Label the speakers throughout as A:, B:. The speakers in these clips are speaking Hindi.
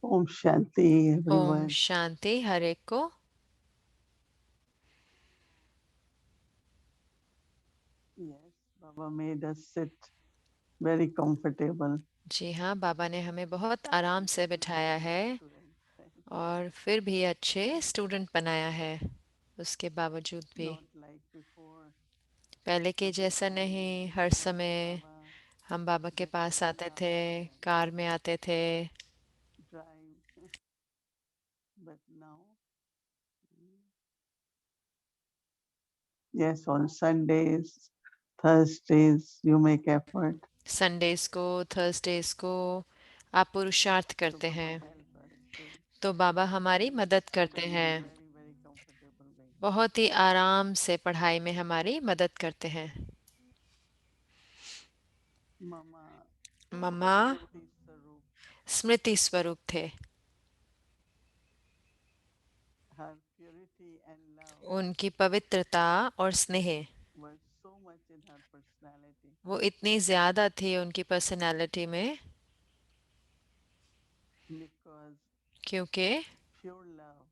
A: Om Shanti,
B: ओम
A: everyone.
B: शांति हर एक को।
A: Yes, Baba made us sit very comfortable.
B: जी हाँ, बाबा ने हमें बहुत आराम से बिठाया
A: Very good
B: है
A: students, right?
B: और फिर भी अच्छे स्टूडेंट बनाया है उसके बावजूद भी।
A: Not like before.
B: पहले के
A: Kabhi
B: जैसा
A: phone
B: नहीं,
A: mein
B: हर
A: jata tha
B: समय
A: Baba,
B: हम बाबा के
A: jaise
B: पास
A: bhi
B: आते थे,
A: aata and
B: कार में आते थे।
A: drive. But now, yes, on Sundays, Thursdays, you make effort.
B: Sundays को, थर्सडेज को आप पुरुषार्थ
A: So
B: करते
A: Baba
B: हैं,
A: help us to
B: तो बाबा हमारी मदद करते
A: study in a
B: हैं।
A: very, very comfortable way.
B: बहुत ही आराम से पढ़ाई में हमारी मदद करते हैं।
A: Mama,
B: मम्मा
A: Smriti Sarup,
B: स्मृति स्वरूप थे।
A: her purity and love
B: उनकी पवित्रता और स्नेह
A: were so much in her personality
B: वो इतनी ज्यादा थी उनकी पर्सनालिटी में,
A: because
B: क्योंकि
A: pure love,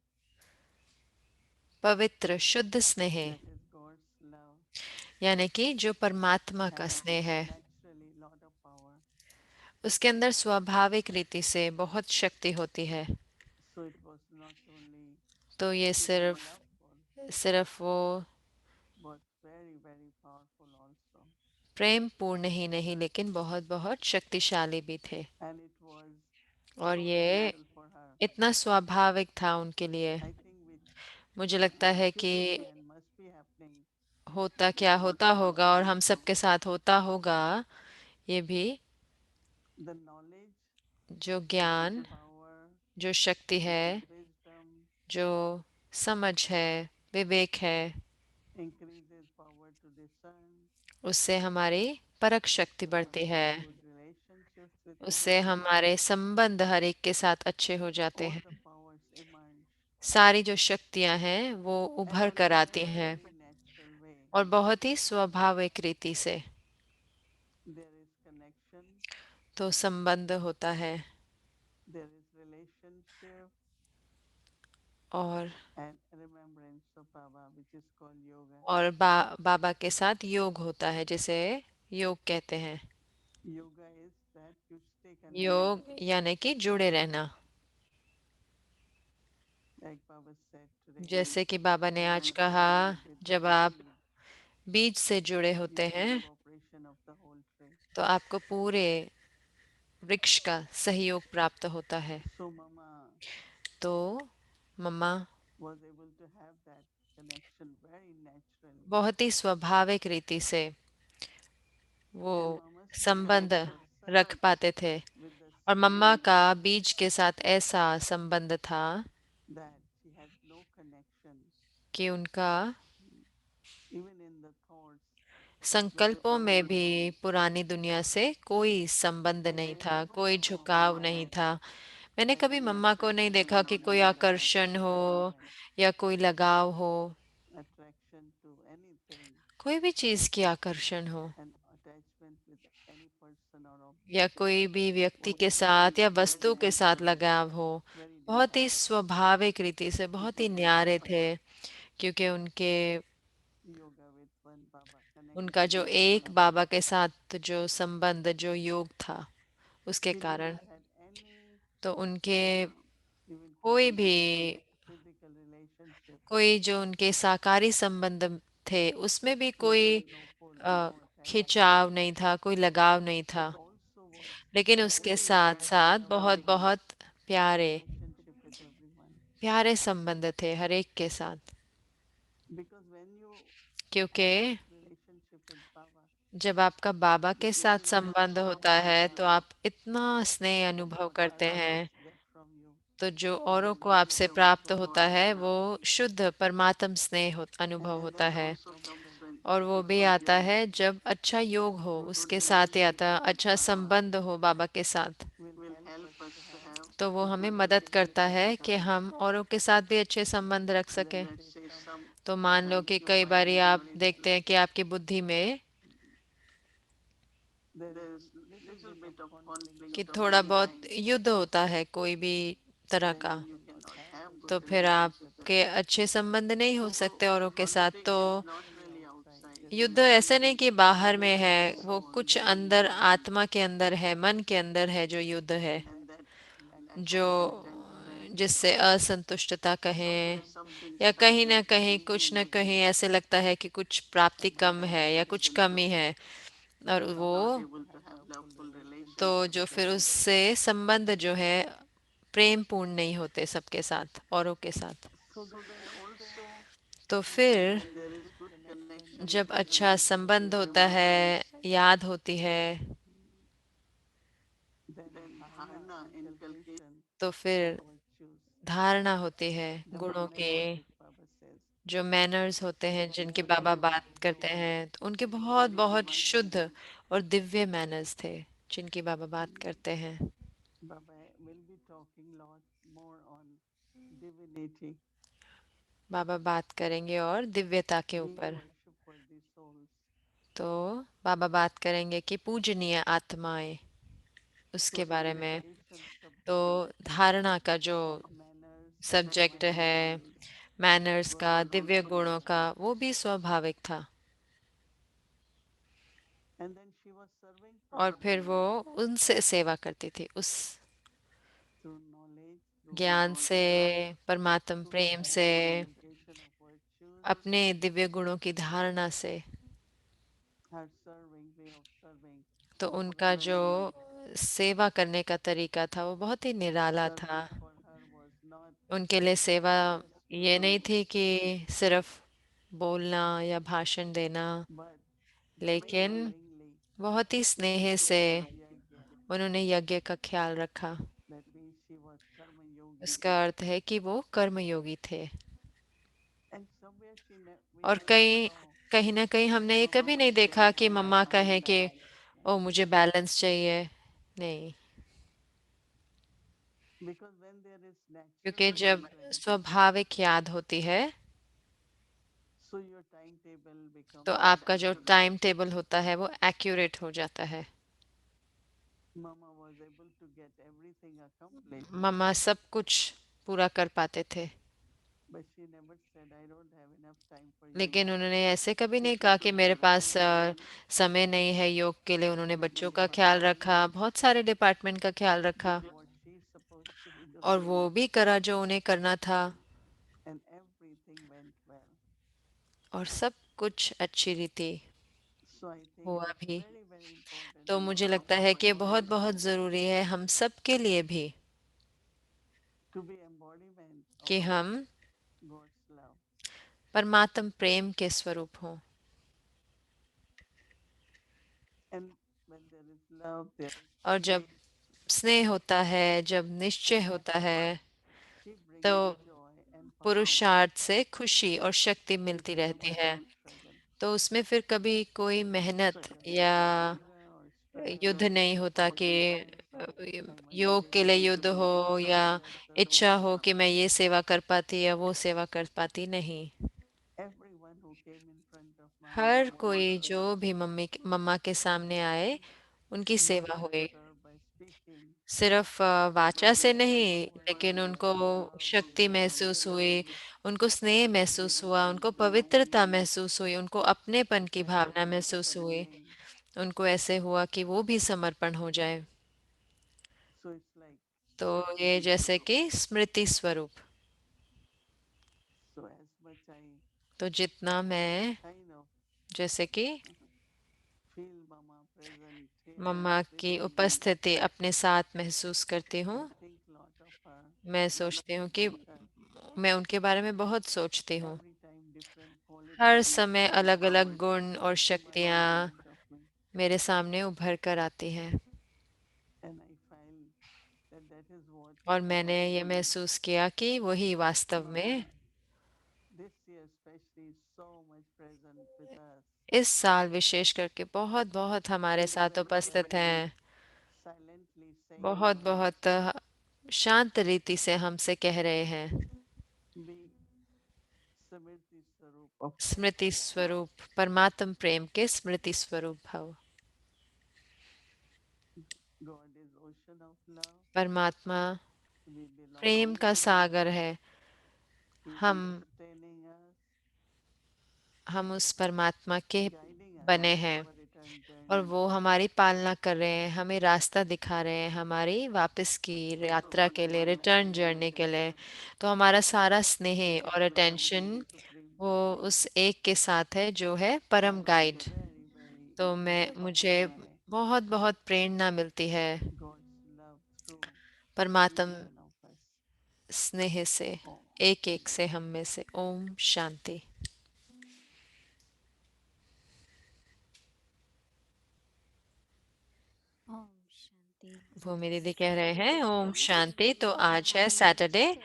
B: पवित्र शुद्ध स्नेह
A: that is God's love,
B: यानी कि जो परमात्मा का
A: has
B: स्नेह है,
A: naturally lot of power.
B: उसके अंदर स्वाभाविक रीति से बहुत शक्ति होती है।
A: So it was not only
B: तो ये
A: pure
B: सिर्फ
A: loveful,
B: सिर्फ वो
A: but very, very powerful also.
B: प्रेम पूर्ण ही नहीं लेकिन बहुत बहुत शक्तिशाली भी थे।
A: And it was
B: और
A: so
B: ये
A: natural for her.
B: इतना स्वाभाविक था उनके लिए।
A: I think
B: मुझे लगता
A: which
B: है
A: should
B: कि
A: be and must be happening
B: होता
A: with
B: क्या
A: all
B: होता
A: of us
B: होगा और हम
A: also.
B: सबके साथ होता होगा ये भी।
A: The knowledge,
B: जो
A: the
B: ज्ञान,
A: power,
B: जो शक्ति
A: which is
B: है,
A: wisdom,
B: जो समझ है, विवेक है,
A: increases power to discern,
B: उससे हमारी परख शक्ति
A: to
B: बढ़ती है।
A: have good relationships with
B: उससे
A: everyone.
B: हमारे संबंध हर एक के साथ अच्छे हो जाते
A: All
B: हैं।
A: the powers emerge
B: सारी जो शक्तियां हैं वो
A: and
B: उभर
A: in a
B: कर आती
A: very,
B: हैं
A: very natural way.
B: और बहुत ही स्वाभाविक रीति से।
A: There is connection,
B: तो संबंध होता है
A: there is relationship,
B: और
A: and remembrance of Baba, which is called yoga.
B: बाबा के साथ योग होता है जिसे योग कहते हैं।
A: Yoga is that you stay connected.
B: योग यानी कि जुड़े रहना।
A: Like Baba said today,
B: जैसे कि बाबा ने
A: when you
B: आज
A: are
B: कहा,
A: connected with the
B: जब आप
A: seed,
B: बीज से जुड़े
A: you
B: होते
A: see
B: हैं
A: the operation of the whole tree.
B: तो आपको पूरे वृक्ष का सहयोग प्राप्त होता है।
A: So Mama
B: तो मम्मा
A: was able to have that connection very naturally.
B: बहुत ही स्वाभाविक रीति से वो
A: And Mama stay
B: संबंध
A: connected such
B: रख पाते थे।
A: with the
B: और मम्मा
A: seed
B: का बीज के साथ ऐसा संबंध था
A: that she had no connection,
B: कि उनका
A: even in the thoughts, with the
B: संकल्पों
A: old
B: में भी
A: world.
B: पुरानी दुनिया से कोई संबंध
A: I
B: नहीं
A: never
B: था,
A: saw
B: कोई
A: Mama
B: झुकाव नहीं था। मैंने
A: have
B: कभी
A: any
B: मम्मा को नहीं देखा
A: attraction
B: कि
A: or
B: कोई
A: any
B: आकर्षण हो
A: attachment,
B: या कोई लगाव हो,
A: attraction to anything,
B: कोई भी चीज की आकर्षण हो
A: and attachment with any person or
B: या
A: object
B: कोई भी व्यक्ति
A: was
B: के
A: very,
B: साथ या वस्तु
A: very
B: के साथ
A: natural,
B: लगाव हो।
A: very
B: बहुत ही
A: natural,
B: स्वाभाविक रीति से, बहुत ही
A: because of
B: न्यारे
A: Baba,
B: थे, क्योंकि उनके
A: yoga with one Baba,
B: उनका
A: connection
B: जो
A: with one
B: एक
A: Baba.
B: बाबा के साथ जो संबंध, जो योग था, उसके
A: She
B: कारण
A: never had any,
B: तो उनके
A: even
B: कोई भी
A: physical relationship.
B: कोई जो उनके साकारी संबंध थे उसमें भी
A: There
B: कोई
A: was no pulling,
B: a,
A: no attachment,
B: खिंचाव नहीं था, कोई लगाव नहीं
A: but
B: था,
A: also was
B: लेकिन उसके
A: very,
B: साथ
A: very
B: साथ बहुत
A: loving
B: बहुत प्यारे
A: relationship with everyone.
B: प्यारे संबंध थे हर एक के साथ।
A: Because when you
B: क्योंकि
A: have that relationship with Baba,
B: जब आपका बाबा
A: you
B: के साथ
A: feel that
B: संबंध होता
A: strong
B: है तो
A: love
B: आप इतना स्नेह
A: that
B: अनुभव
A: what
B: करते
A: others
B: हैं,
A: get from you
B: तो जो
A: is
B: औरों को
A: very
B: आपसे
A: pure.
B: प्राप्त होता है वो शुद्ध परमात्म स्नेह
A: And
B: अनुभव
A: that
B: होता है।
A: also comes when
B: और वो भी आता है जब अच्छा योग हो,
A: good
B: उसके साथ ही आता
A: relationship
B: है
A: with
B: अच्छा
A: Baba
B: संबंध हो बाबा के साथ।
A: will help us to have
B: तो वो हमें मदद करता है कि हम औरों के साथ भी अच्छे संबंध रख सकें।
A: let's say some
B: तो मान लो
A: times
B: कि
A: you
B: कई
A: find
B: बारी
A: that
B: आप देखते हैं कि आपकी बुद्धि में
A: there is little bit of
B: कि
A: conflict of
B: थोड़ा
A: any
B: बहुत
A: kind,
B: युद्ध होता है कोई भी तरह
A: then
B: का,
A: you cannot have
B: तो
A: good
B: फिर
A: relationship with
B: आपके
A: them.
B: अच्छे संबंध नहीं हो
A: So
B: सकते औरों के साथ। तो
A: conflict is not really outside,
B: युद्ध
A: it's
B: ऐसे नहीं कि बाहर में
A: within
B: है,
A: the
B: वो
A: soul,
B: कुछ
A: within the
B: अंदर
A: mind,
B: आत्मा के अंदर है, मन के अंदर है जो युद्ध है,
A: and that lack
B: जो
A: of contentment
B: जिससे असंतुष्टता
A: or
B: कहें,
A: there's something
B: या कहीं ना
A: stagnant
B: कहीं
A: within
B: कुछ
A: him
B: ना
A: or
B: कहीं
A: her,
B: ऐसे लगता है कि कुछ प्राप्ति
A: and
B: कम
A: that
B: है या कुछ
A: person
B: कमी
A: should
B: है, और
A: not
B: वो
A: able to have loveful
B: तो
A: relationship
B: जो
A: with
B: फिर
A: everyone.
B: उससे संबंध जो है प्रेम पूर्ण नहीं होते सबके साथ, औरों के साथ।
A: So then also
B: तो फिर
A: when there is good connection
B: जब अच्छा
A: between
B: संबंध होता है,
A: remembrance,
B: याद होती है,
A: then dharana, inculcation
B: तो
A: of
B: फिर
A: virtues,
B: धारणा होती है
A: the
B: गुणों की,
A: manners which Baba says,
B: जो मैनर्स होते हैं
A: they
B: जिनकी
A: are
B: बाबा
A: very
B: बात करते
A: pure,
B: हैं, तो उनके बहुत
A: very
B: बहुत
A: divine
B: शुद्ध
A: manners.
B: और दिव्य मैनर्स थे जिनकी बाबा बात करते हैं।
A: Baba will be talking lot more on divinity,
B: बाबा बात करेंगे और दिव्यता के
A: being
B: ऊपर।
A: worship worthy souls.
B: तो बाबा बात करेंगे कि पूजनीय आत्माएं,
A: So
B: उसके बारे में।
A: inculcation
B: तो
A: subject
B: धारणा का जो
A: of manners,
B: सब्जेक्ट
A: divine
B: है,
A: souls
B: मैनर्स
A: was
B: का, दिव्य
A: also
B: गुणों का,
A: natural.
B: वो भी स्वाभाविक था।
A: And then she was serving
B: और फिर वो
A: Prabhupada
B: उनसे सेवा करती थी, उस
A: through knowledge, through
B: ज्ञान से,
A: devotion,
B: परमात्म
A: through
B: प्रेम से,
A: direct inculcation of virtues,
B: अपने दिव्य गुणों की धारणा से।
A: her serving, way of serving
B: तो
A: was
B: उनका जो
A: very unique.
B: सेवा करने का तरीका था वो बहुत ही निराला था।
A: Service for her was not
B: उनके लिए सेवा
A: just
B: ये नहीं
A: to
B: थी कि सिर्फ बोलना या भाषण देना,
A: but very
B: लेकिन
A: lovingly
B: बहुत ही
A: she
B: स्नेह
A: took
B: से
A: care of yajna.
B: उन्होंने यज्ञ का ख्याल रखा।
A: That means she was karma yogi.
B: इसका अर्थ है कि वो कर्मयोगी थे।
A: And somewhere we
B: और
A: never
B: कहीं
A: saw
B: कहीं ना कहीं हमने ये
A: Mama
B: कभी
A: was
B: नहीं देखा
A: saying,
B: कि
A: "Oh, I
B: मम्मा
A: want
B: कहें कि
A: balance."
B: ओ मुझे बैलेंस चाहिए, नहीं।
A: Because when there is natural
B: क्योंकि जब
A: remembrance,
B: स्वाभाविक याद होती है,
A: so your timetable
B: तो
A: becomes
B: आपका जो
A: accurate.
B: टाइम टेबल होता है वो एक्यूरेट हो जाता है।
A: Mama was able to get everything accomplished,
B: मम्मा सब कुछ पूरा कर पाते थे,
A: but she never said, "I don't have enough time for
B: लेकिन
A: yoga."
B: उन्होंने ऐसे कभी
A: She
B: नहीं
A: took
B: कहा कि
A: care
B: मेरे
A: of
B: पास
A: everything.
B: समय नहीं है योग के लिए। उन्होंने
A: She
B: बच्चों
A: did
B: का
A: her
B: ख्याल रखा,
A: job,
B: बहुत सारे डिपार्टमेंट का ख्याल
A: did
B: रखा,
A: what she's supposed to be
B: और
A: doing,
B: वो भी करा जो उन्हें करना था,
A: and everything went well.
B: और सब कुछ अच्छी रीति
A: So I think
B: हुआ
A: it's
B: भी।
A: very, very important
B: तो
A: for
B: मुझे
A: all
B: लगता
A: of
B: है
A: us
B: कि बहुत बहुत ज़रूरी है हम सब के लिए भी
A: to be embodiment
B: कि
A: of
B: हम
A: God's love.
B: परमात्म प्रेम के स्वरूप हों।
A: And when there is love, there is
B: और जब
A: faith,
B: स्नेह होता है, जब निश्चय
A: and
B: होता
A: effort
B: है,
A: keep
B: तो
A: bringing joy and power.
B: पुरुषार्थ से खुशी और शक्ति
A: It's
B: मिलती रहती
A: never
B: है।
A: about struggle.
B: तो उसमें फिर कभी कोई मेहनत
A: Struggle
B: या
A: for yoga or struggle
B: युद्ध नहीं होता
A: for
B: कि
A: defense. Someone is
B: योग के लिए
A: able to
B: युद्ध
A: do
B: हो,
A: this,
B: या
A: someone else doesn't.
B: इच्छा हो कि मैं ये सेवा कर पाती या वो सेवा कर पाती, नहीं।
A: Everyone who came in front of Mama
B: her
A: Mama
B: कोई जो
A: served.
B: भी मम्मी मम्मा के सामने आए, उनकी
A: Not
B: सेवा
A: just
B: हुई।
A: served by speaking,
B: सिर्फ
A: but
B: वाचा से
A: with
B: नहीं,
A: effort,
B: लेकिन
A: with
B: उनको
A: love, with
B: शक्ति महसूस हुई,
A: devotion,
B: उनको स्नेह
A: with
B: महसूस हुआ, उनको
A: devotion,
B: पवित्रता महसूस हुई, उनको अपनेपन की
A: as if
B: Bhavna
A: they are
B: महसूस हुई।
A: surrendering.
B: उनको ऐसे हुआ कि वो भी समर्पण हो जाए।
A: So it's like
B: तो ये
A: Smriti
B: जैसे
A: Swarup.
B: कि स्मृति स्वरूप।
A: So as much I
B: तो जितना मैं
A: kind of
B: जैसे कि
A: feel Mama present here
B: mamma
A: with
B: की
A: me,
B: उपस्थिति अपने साथ महसूस करती
A: I
B: हूँ,
A: think lot of her,
B: मैं सोचती हूँ कि
A: about her.
B: मैं उनके बारे में बहुत सोचती हूँ।
A: Every time different
B: हर
A: qualities,
B: समय
A: different
B: अलग अलग
A: powers
B: गुण और
A: come in
B: शक्तियाँ
A: front of me.
B: मेरे सामने उभर कर आती हैं,
A: And I feel that that is what
B: और मैंने ये
A: actually
B: महसूस किया कि वही वास्तव में
A: Mama this year especially is so much present with us.
B: इस साल विशेष करके बहुत बहुत हमारे
A: It is
B: साथ
A: like
B: उपस्थित
A: very
B: हैं,
A: silently saying,
B: बहुत बहुत शांत रीति से हमसे कह रहे हैं,
A: be Samriti Swarup of
B: स्मृति स्वरूप, परमात्म प्रेम के स्मृति स्वरूप भव।
A: God is ocean of love.
B: परमात्मा
A: We belong
B: प्रेम
A: to
B: का
A: Him.
B: सागर है।
A: He is
B: हम
A: sustaining us,
B: हम उस परमात्मा के
A: guiding us
B: बने
A: in
B: हैं
A: our return
B: और
A: journey.
B: वो हमारी पालना कर रहे हैं, हमें रास्ता दिखा रहे हैं हमारी वापस की
A: So
B: यात्रा
A: we
B: के लिए, रिटर्न
A: honor
B: जर्नी के लिए।
A: together.
B: तो हमारा सारा स्नेह और
A: Glory be
B: attention
A: the Supreme
B: वो
A: Teacher.
B: उस एक के साथ है जो है परम
A: That is
B: guide.
A: very, very
B: तो मुझे
A: inspiring.
B: बहुत बहुत प्रेरणा मिलती है
A: God's love through each
B: परमात्म
A: one of us.
B: स्नेह से,
A: Oh,
B: एक एक से, हम में से। ओम शांति।
C: Om Shanti.
B: भूमि
C: Yes,
B: दीदी कह रहे हैं ओम
C: today
B: शांति। तो
C: we
B: आज है
C: have
B: सैटरडे
C: registered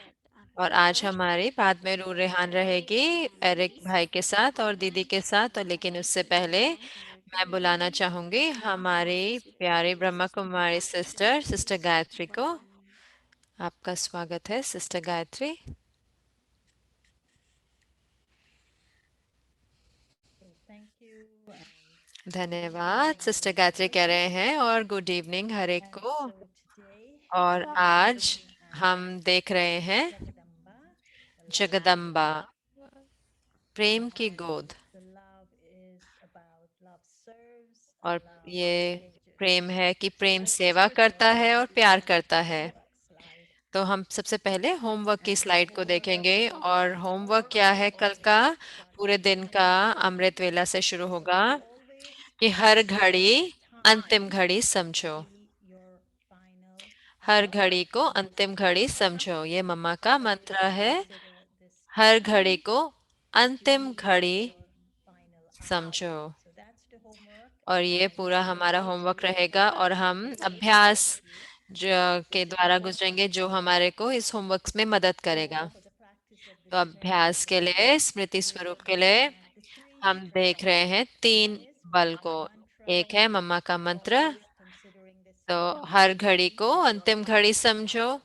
B: और
C: our
B: आज
C: first
B: हमारी बाद में रू
C: with
B: रेहान
C: Eric
B: रहेगी
C: and
B: एरिक भाई
C: Lisa.
B: के साथ और दीदी के साथ। और लेकिन
C: And
B: उससे
C: we
B: पहले
C: want to
B: मैं
C: welcome
B: बुलाना
C: again
B: चाहूंगी
C: our Brahma
B: हमारी
C: Kumaris with
B: प्यारी
C: today,
B: ब्रह्मा
C: Sister
B: कुमारी
C: Gayatri.
B: सिस्टर सिस्टर गायत्री को।
C: Welcome.
B: आपका स्वागत है sister Gayatri.
D: Okay, thank you and good
B: धन्यवाद।
D: evening
B: सिस्टर गायत्री कह
D: everyone.
B: रहे हैं और गुड इवनिंग हर एक
D: And
B: को।
D: so today
B: और
D: we are
B: आज
D: looking at
B: हम देख रहे हैं
D: Jagadamba, the love
B: Jagdamba,
D: seat,
B: प्रेम की
D: and
B: गोद।
D: the love is about love serves and
B: और
D: love
B: ये
D: engages.
B: प्रेम है कि
D: So
B: प्रेम
D: let's
B: सेवा
D: start
B: करता
D: with
B: है और प्यार
D: the
B: करता है।
D: homework slide.
B: तो हम सबसे पहले होमवर्क की
D: And the
B: स्लाइड को
D: homework
B: देखेंगे। और
D: is
B: होमवर्क
D: tomorrow
B: क्या
D: we
B: है? कल का
D: always start
B: पूरे
D: with
B: दिन का
D: Amrit Vela.
B: अमृत वेला से शुरू
D: So
B: होगा
D: always
B: कि
D: make
B: हर
D: sure that
B: घड़ी अंतिम
D: time
B: घड़ी समझो।
D: be your final
B: her
D: hour.
B: घड़ी को अंतिम घड़ी समझो, ये मम्मा का
D: So
B: मंत्र है।
D: consider this
B: हर घड़ी
D: time
B: को
D: to
B: अंतिम
D: be
B: घड़ी
D: your final hour.
B: समझो।
D: So that's the homework,
B: और
D: and
B: ये
D: I
B: पूरा
D: look
B: हमारा
D: forward
B: होमवर्क
D: to
B: रहेगा और हम
D: participate with
B: अभ्यास
D: all of you.
B: के द्वारा गुजरेंगे जो हमारे को इस होमवर्क में मदद
D: So
B: करेगा।
D: for the practice of
B: तो
D: this
B: अभ्यास के
D: meditation,
B: लिए, स्मृति
D: we are
B: स्वरूप के
D: looking
B: लिए
D: at the three
B: हम देख रहे
D: V's.
B: हैं
D: One
B: तीन
D: is
B: बल
D: Mama's
B: को।
D: mantra,
B: एक है मम्मा का मंत्र।
D: always considering this
B: तो
D: time
B: हर
D: to
B: घड़ी
D: be
B: को
D: your
B: अंतिम घड़ी
D: final
B: समझो।
D: hour.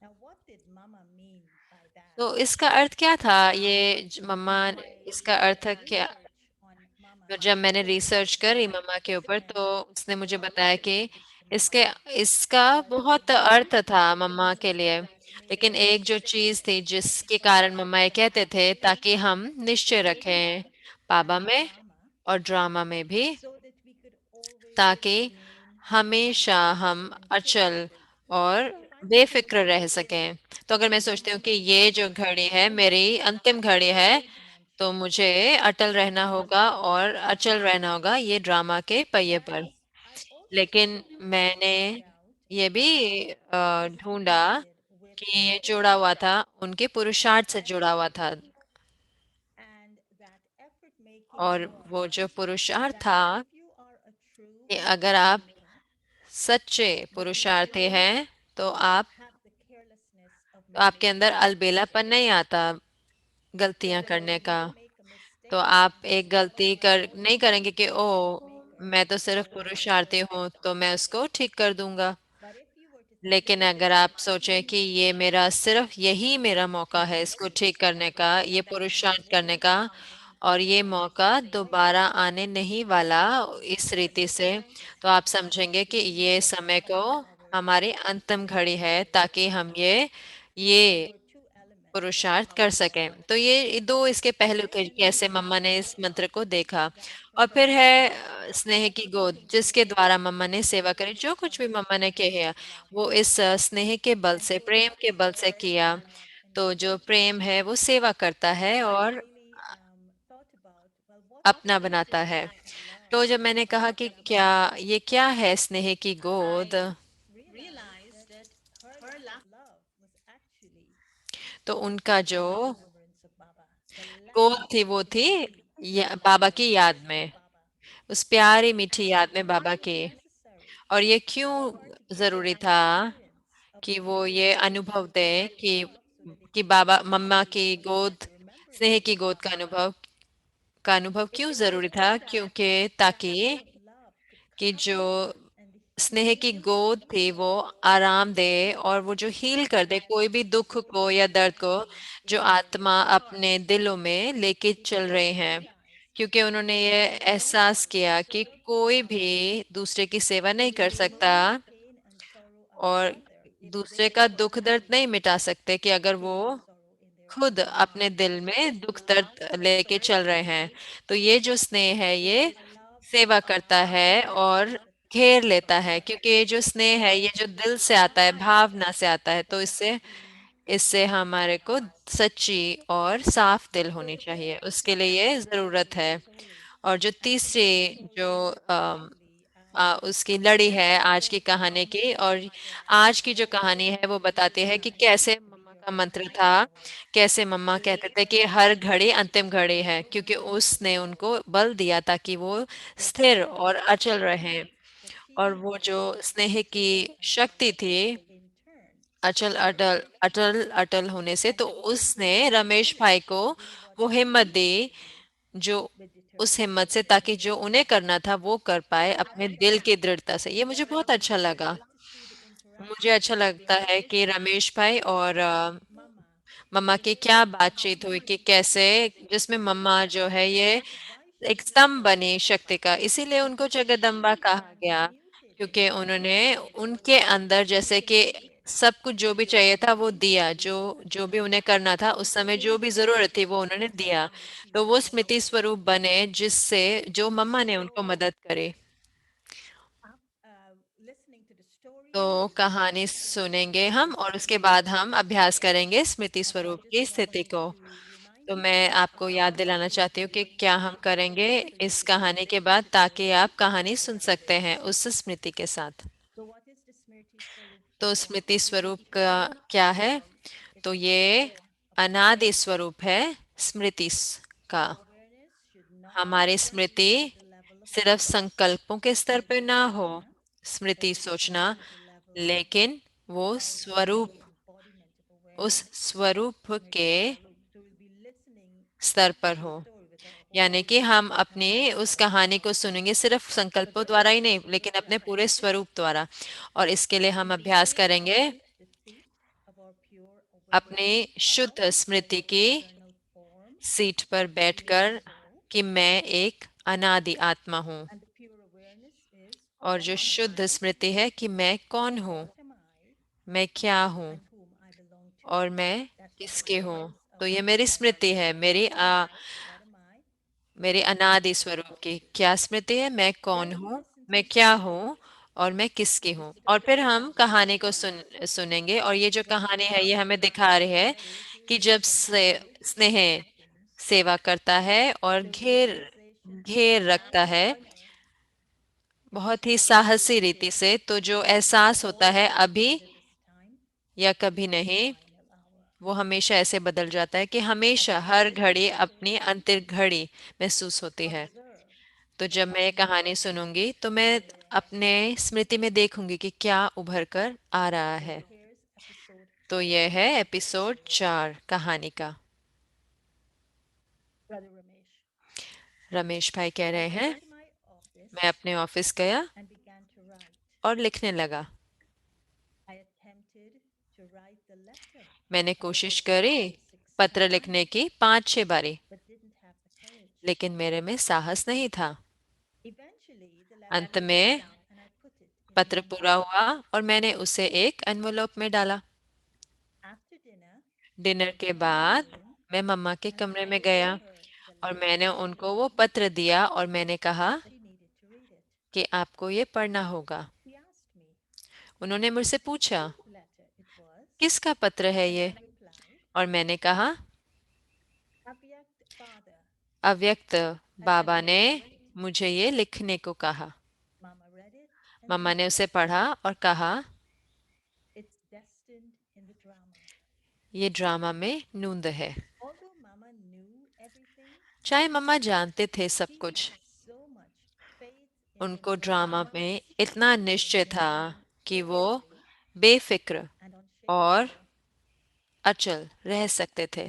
D: Now, what did Mama mean by that?
B: तो इसका अर्थ क्या था? ये मम्मा,
D: In my
B: इसका अर्थ क्या?
D: research on
B: तो
D: Mama's
B: जब मैंने रिसर्च
D: significance,
B: करी मम्मा के ऊपर तो
D: and
B: उसने मुझे
D: I
B: बताया कि
D: listened to
B: इसके
D: Mama,
B: इसका
D: but
B: बहुत
D: one
B: अर्थ था मम्मा के
D: thing
B: लिए।
D: that made
B: लेकिन
D: it
B: एक जो चीज थी
D: significant
B: जिसके
D: so
B: कारण
D: that
B: मम्मा
D: we
B: ये
D: can
B: कहते
D: have
B: थे
D: faith
B: ताकि हम निश्चय
D: in
B: रखें
D: and
B: बाबा में
D: Mama,
B: और ड्रामा में भी,
D: so that we could always
B: ताकि
D: remain
B: हमेशा
D: steadfast
B: हम
D: and
B: अचल
D: carefree.
B: और
D: So I was
B: बेफिक्र
D: thinking,
B: रह सकें। तो अगर मैं सोचती हूँ कि
D: Mama's
B: ये जो घड़ी है मेरी अंतिम घड़ी है, तो
D: mantra,
B: मुझे अटल रहना होगा और अचल रहना होगा ये ड्रामा के पहिए
D: but
B: पर।
D: I also
B: लेकिन मैंने
D: found out
B: ये भी
D: that it is
B: ढूंढा
D: connected with
B: कि ये जुड़ा हुआ
D: effort
B: था, उनके पुरुषार्थ से जुड़ा
D: making,
B: हुआ था।
D: and that effort making
B: और वो जो
D: was
B: पुरुषार्थ
D: that
B: था
D: if you are a true
B: कि अगर
D: effort
B: आप
D: maker,
B: सच्चे
D: you
B: पुरुषार्थी
D: won't
B: हैं तो आप,
D: have the carelessness of
B: तो आपके
D: making
B: अंदर
D: mistakes.
B: अलबेलापन नहीं आता गलतियां
D: So
B: करने
D: you
B: का।
D: will make a
B: तो
D: mistake
B: आप
D: and
B: एक
D: say,
B: गलती
D: oh, I'm
B: कर नहीं
D: only
B: करेंगे कि
D: an
B: ओ
D: effort maker,
B: मैं तो सिर्फ
D: so I will
B: पुरुषार्थी
D: correct
B: हूँ
D: it.
B: तो मैं उसको ठीक कर दूंगा।
D: But if you were to think
B: लेकिन
D: this is
B: अगर
D: my
B: आप सोचें कि
D: only
B: ये मेरा सिर्फ
D: chance
B: यही मेरा मौका
D: to
B: है
D: make
B: इसको ठीक
D: this
B: करने का,
D: effort,
B: ये
D: that I
B: पुरुषार्थ करने
D: won't
B: का,
D: come into
B: और ये
D: my
B: मौका
D: final
B: दोबारा
D: hour,
B: आने नहीं वाला इस रीति से,
D: then
B: तो आप
D: that
B: समझेंगे
D: would
B: कि
D: be
B: ये
D: your
B: समय को
D: final hour to
B: हमारी अंतिम घड़ी
D: make
B: है
D: this
B: ताकि हम
D: effort. So there
B: ये
D: were two elements of
B: पुरुषार्थ कर
D: our
B: सकें। तो ये दो इसके पहलू थे
D: second
B: कैसे मम्मा ने
D: element
B: इस मंत्र को देखा।
D: that
B: और फिर है
D: provides
B: स्नेह की गोद
D: everything
B: जिसके
D: needed
B: द्वारा मम्मा ने
D: to
B: सेवा करी।
D: really
B: जो कुछ भी मम्मा ने
D: understand
B: किया
D: love.
B: वो इस स्नेह के बल
D: And
B: से,
D: so
B: प्रेम
D: that
B: के बल से
D: serves
B: किया।
D: and love
B: तो जो
D: engages.
B: प्रेम है वो सेवा करता है
D: So I
B: और
D: really thought about, well, what
B: अपना
D: is
B: बनाता
D: this
B: है। तो
D: love
B: जब मैंने
D: that
B: कहा
D: we're
B: कि क्या
D: talking
B: ये
D: about?
B: क्या है स्नेह की गोद,
D: I realized that her lack of love was actually
B: तो उनका जो
D: in remembrance of Baba. The lack
B: गोद थी वो
D: is
B: थी
D: really in
B: बाबा की याद
D: remembrance of
B: में,
D: Baba.
B: उस प्यारी मीठी
D: And
B: याद में
D: why
B: बाबा
D: was
B: की।
D: it necessary
B: और ये
D: for
B: क्यों
D: her to get that
B: जरूरी था
D: experience of
B: कि वो
D: being
B: ये
D: close
B: अनुभव
D: to
B: दे
D: Baba's
B: कि
D: love so that it could
B: Baba mamma
D: actually
B: की
D: give her
B: गोद,
D: that
B: स्नेह
D: remembrance
B: की
D: of
B: गोद
D: Baba?
B: का अनुभव
D: It
B: क्यों
D: was
B: जरूरी
D: so
B: था?
D: that
B: क्योंकि
D: that
B: ताकि
D: kind of love could
B: कि
D: come
B: जो
D: and
B: स्नेह की गोद
D: heal
B: थी वो आराम दे और वो जो हील कर दे कोई भी दुख
D: so
B: को या दर्द को
D: deeply
B: जो
D: in their
B: आत्मा
D: hearts
B: अपने दिलों में लेके चल
D: because they
B: रहे हैं।
D: realized
B: क्योंकि उन्होंने ये
D: that no
B: एहसास
D: one
B: किया कि
D: could
B: कोई
D: love
B: भी दूसरे की सेवा नहीं कर सकता
D: through pain
B: और दूसरे का दुख दर्द नहीं मिटा सकते कि अगर वो खुद अपने दिल में दुख दर्द लेके चल रहे हैं। तो ये जो स्नेह है ये सेवा करता है और घेर लेता है, क्योंकि ये जो स्नेह है ये जो दिल से आता है, भावना से आता है। तो इससे इससे हमारे को सच्ची और साफ दिल होनी चाहिए, उसके लिए ये ज़रूरत है। और जो तीसरी जो उसकी लड़ी है आज की कहानी की, और आज की जो कहानी है वो बताती है कि कैसे मम्मा का मंत्र था, कैसे मम्मा कहते थे कि हर घड़ी अंतिम घड़ी है, क्योंकि उसने उनको बल दिया ताकि वो स्थिर और अचल रहें। और वो जो स्नेह की शक्ति थी, अचल अटल अटल अटल होने से, तो उसने रमेश भाई को वो हिम्मत दी, जो उस हिम्मत से ताकि जो उन्हें करना था वो कर पाए अपने दिल की दृढ़ता से। ये मुझे बहुत अच्छा लगा। मुझे अच्छा लगता है कि रमेश भाई और मम्मा की क्या बातचीत हुई कि कैसे, जिसमें मम्मा जो है ये एक स्तंभ बनी शक्ति का, इसीलिए उनको जगदम्बा कहा गया, क्योंकि उन्होंने उनके अंदर जैसे कि सब कुछ जो भी चाहिए था वो दिया, जो जो भी उन्हें करना था उस समय जो भी जरूरत थी वो उन्होंने दिया। तो वो स्मृति स्वरूप बने जिससे जो मम्मा ने उनको मदद करी। तो कहानी सुनेंगे हम और उसके बाद हम अभ्यास करेंगे स्मृति स्वरूप की स्थिति को। तो मैं आपको याद दिलाना चाहती हूँ कि क्या हम करेंगे इस कहानी के बाद, ताकि आप कहानी सुन सकते हैं उस स्मृति के साथ। तो स्मृति स्वरूप का क्या है? तो ये अनादि स्वरूप है का। हमारी स्मृति सिर्फ संकल्पों के स्तर पे ना हो, स्मृति सोचना, लेकिन वो स्वरूप, उस स्वरूप के स्तर पर हो। यानी कि हम अपनी उस कहानी को सुनेंगे सिर्फ संकल्पों द्वारा ही नहीं, लेकिन अपने पूरे स्वरूप द्वारा। और इसके लिए हम अभ्यास करेंगे अपनी शुद्ध स्मृति की सीट पर बैठकर कि मैं एक अनादि आत्मा हूँ, और जो शुद्ध स्मृति है कि मैं कौन हूँ, मैं क्या हूँ और मैं किसके हूँ। तो ये मेरी स्मृति है, मेरे अनादि स्वरूप की क्या स्मृति है, मैं कौन हूँ, मैं क्या हूँ और मैं किसकी हूँ। और फिर हम कहानी को सुनेंगे, और ये जो कहानी है ये हमें दिखा रही है कि जब स्नेह सेवा करता है और घेर घेर रखता है बहुत ही साहसी रीति से, तो जो एहसास होता है अभी या कभी नहीं, वो हमेशा ऐसे बदल जाता है कि हमेशा हर घड़ी अपनी अंतिम घड़ी महसूस होती है। तो जब मैं ये कहानी सुनूंगी तो मैं अपने स्मृति में देखूंगी कि क्या उभर कर आ रहा है। तो यह है एपिसोड 4 कहानी का। रमेश भाई कह रहे हैं, मैं अपने ऑफिस गया और लिखने लगा। मैंने कोशिश करी पत्र लिखने की 5-6 बारी, लेकिन मेरे में साहस नहीं था। अंत में पत्र पूरा हुआ और मैंने उसे एक एनवेलप में डाला। डिनर के बाद मैं मम्मा के कमरे में गया और मैंने उनको वो पत्र दिया और मैंने कहा कि आपको ये पढ़ना होगा। उन्होंने मुझसे पूछा किसका पत्र है ये, और मैंने कहा अव्यक्त बाबा ने मुझे ये लिखने को कहा। मम्मा ने उसे पढ़ा और कहा ये ड्रामा में नूंद है। चाहे मम्मा जानते थे सब कुछ, उनको ड्रामा में इतना निश्चय था कि वो बेफिक्र और अचल रह सकते थे।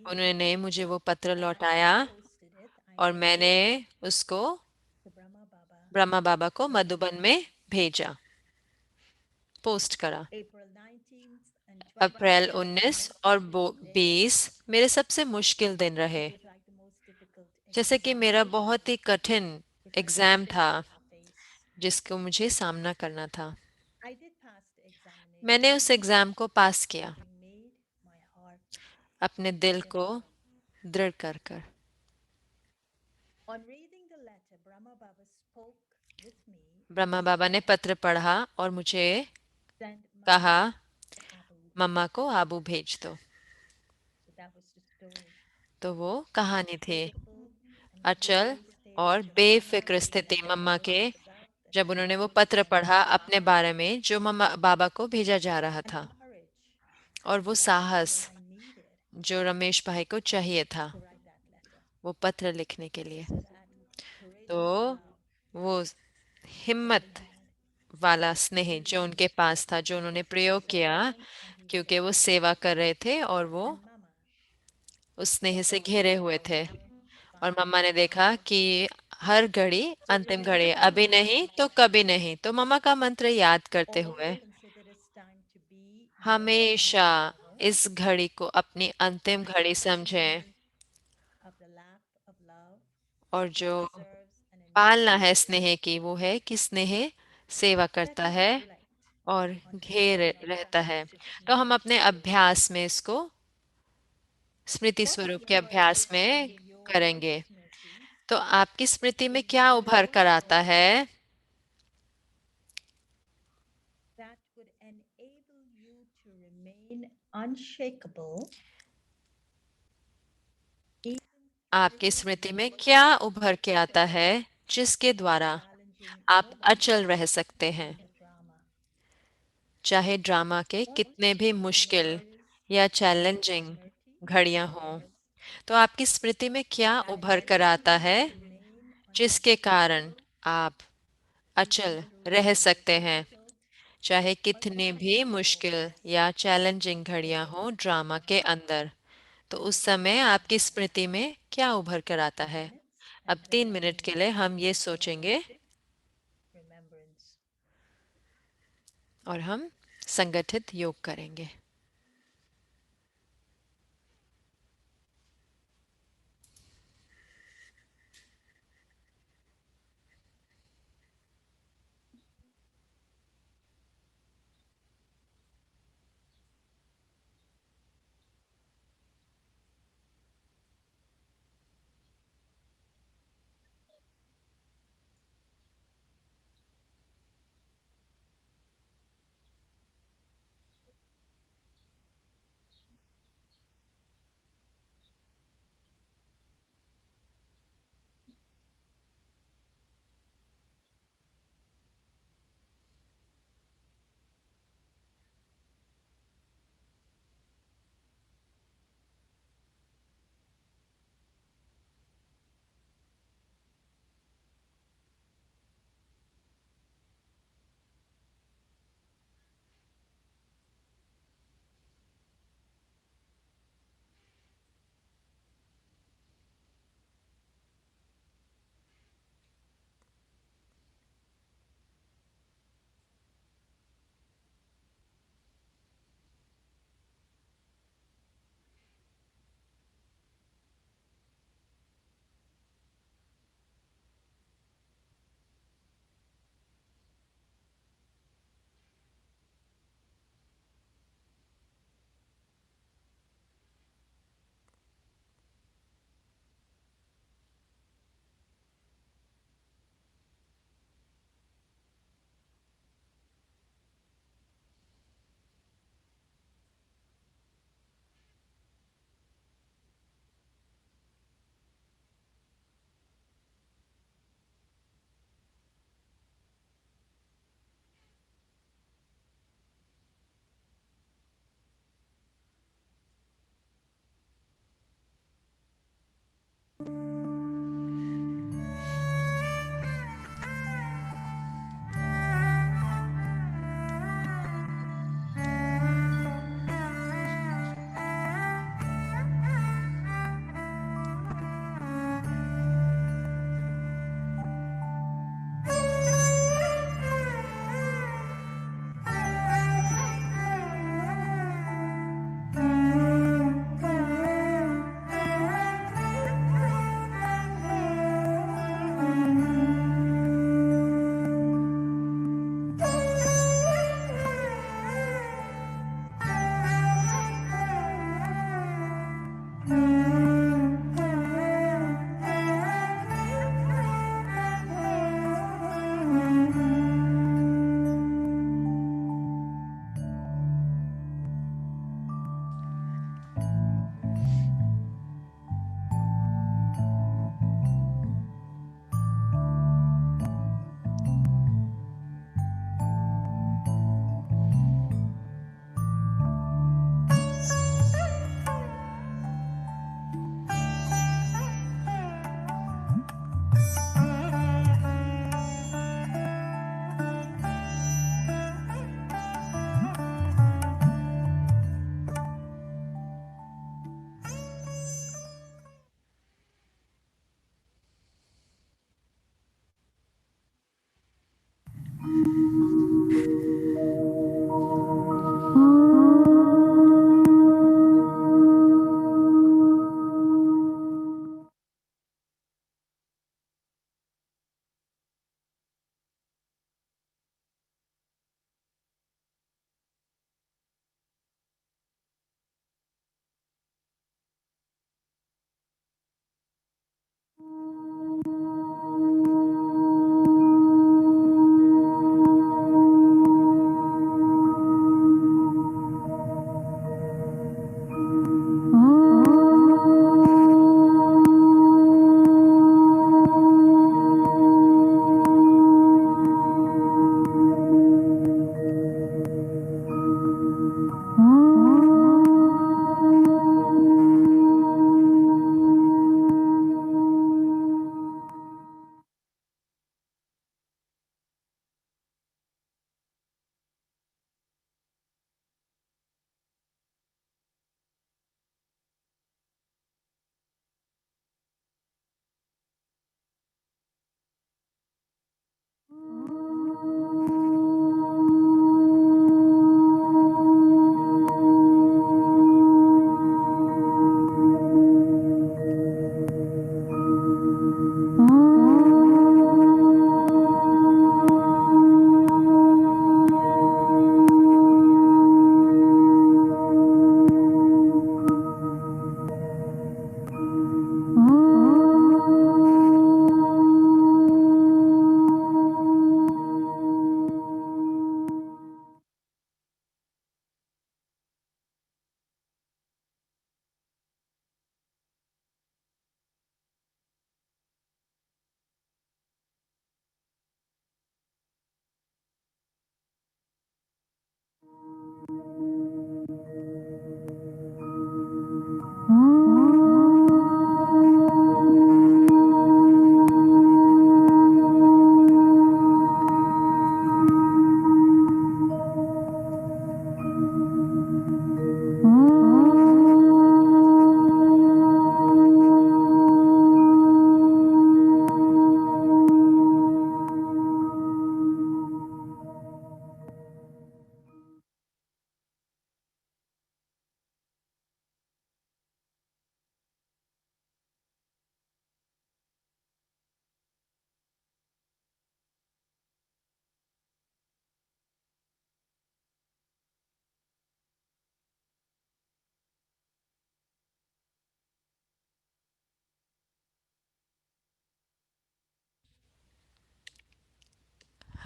B: उन्होंने मुझे वो पत्र लौटाया और मैंने उसको ब्रह्मा बाबा को मधुबन में भेजा, पोस्ट करा। अप्रैल 19 और 20 मेरे सबसे मुश्किल दिन रहे, जैसे कि मेरा बहुत ही कठिन एग्जाम था। जिसको मुझे सामना करना था।
D: I did pass the
B: मैंने उस
D: examination,
B: एग्ज़ाम को पास किया,
D: having made my heart
B: अपने दिल
D: in
B: को
D: love.
B: दृढ़ कर कर।
D: On reading the letter, Brahma Baba spoke with me
B: Brahma
D: and
B: बाबा ने
D: said,
B: पत्र पढ़ा और मुझे
D: "Send
B: कहा,
D: Mama to Abu."
B: मम्मा को आबू भेज दो।
D: So that was the story.
B: तो वो
D: The
B: कहानी थी,
D: peaceful and
B: अचल
D: joy
B: और
D: stage of Mama
B: बेफिक्र
D: when
B: स्थिति
D: she
B: मम्मा
D: told
B: के
D: herself that
B: जब
D: she
B: उन्होंने वो
D: would
B: पत्र
D: send
B: पढ़ा
D: to
B: अपने
D: Baba,
B: बारे में जो मम्मा बाबा को भेजा जा रहा
D: and the
B: था,
D: courage
B: और वो
D: that
B: साहस
D: actually I needed
B: जो रमेश भाई को चाहिए था
D: to write that letter.
B: वो पत्र लिखने के लिए।
D: So that courageous
B: तो
D: love
B: वो
D: that he
B: हिम्मत
D: had
B: वाला स्नेह जो
D: used
B: उनके पास था, जो
D: for
B: उन्होंने
D: his
B: प्रयोग किया,
D: servant and his
B: क्योंकि वो
D: devotee.
B: सेवा कर रहे थे और वो
D: And Mama
B: उस स्नेह से
D: saw
B: घिरे हुए
D: the
B: थे।
D: lap
B: और
D: final
B: मम्मा ने देखा
D: hour.
B: कि हर घड़ी
D: So
B: अंतिम घड़ी,
D: remembering
B: अभी
D: this
B: नहीं तो
D: mantra,
B: कभी नहीं। तो मम्मा का मंत्र याद करते
D: always
B: हुए
D: consider this time to be your
B: हमेशा
D: final hour
B: इस घड़ी को अपनी अंतिम
D: and
B: घड़ी समझें,
D: custody of the lap of love
B: और
D: that
B: जो
D: deserves an
B: पालना
D: immediate
B: है
D: healing.
B: स्नेह की वो है कि स्नेह सेवा
D: Let
B: करता
D: us
B: है
D: reflect
B: और
D: on
B: घेर
D: today's
B: रहता है।
D: practice of
B: तो हम
D: Smriti
B: अपने
D: Swarup.
B: अभ्यास में इसको स्मृति
D: What
B: स्वरूप के अभ्यास
D: emerges
B: में
D: from your
B: करेंगे।
D: Smriti
B: तो आपकी स्मृति में
D: is
B: क्या उभर कर
D: valuable
B: आता है?
D: that would enable you to remain unshakable even
B: आपकी
D: through
B: स्मृति में क्या
D: difficult
B: उभर के आता है
D: situations
B: जिसके
D: and
B: द्वारा
D: challenging
B: आप
D: moments
B: अचल रह सकते हैं,
D: in the drama?
B: चाहे ड्रामा के
D: What
B: कितने भी मुश्किल
D: emerges
B: या
D: from your
B: चैलेंजिंग
D: Smriti
B: घड़ियां हों।
D: is
B: तो आपकी स्मृति में क्या
D: that
B: उभर कर
D: enables
B: आता
D: you
B: है
D: to remain
B: जिसके कारण
D: unshakable
B: आप
D: even
B: अचल
D: through
B: रह सकते हैं,
D: difficult
B: चाहे
D: or
B: कितने भी
D: challenging
B: मुश्किल
D: moments
B: या चैलेंजिंग
D: in
B: घड़ियां
D: the
B: हों ड्रामा के
D: drama?
B: अंदर। तो उस समय आपकी स्मृति में क्या उभर कर आता
D: 3
B: है?
D: minutes
B: अब
D: and
B: 3 मिनट के लिए हम ये सोचेंगे
D: collective remembrance.
B: और हम संगठित योग करेंगे।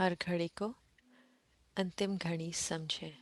B: हर घड़ी को अंतिम घड़ी समझे।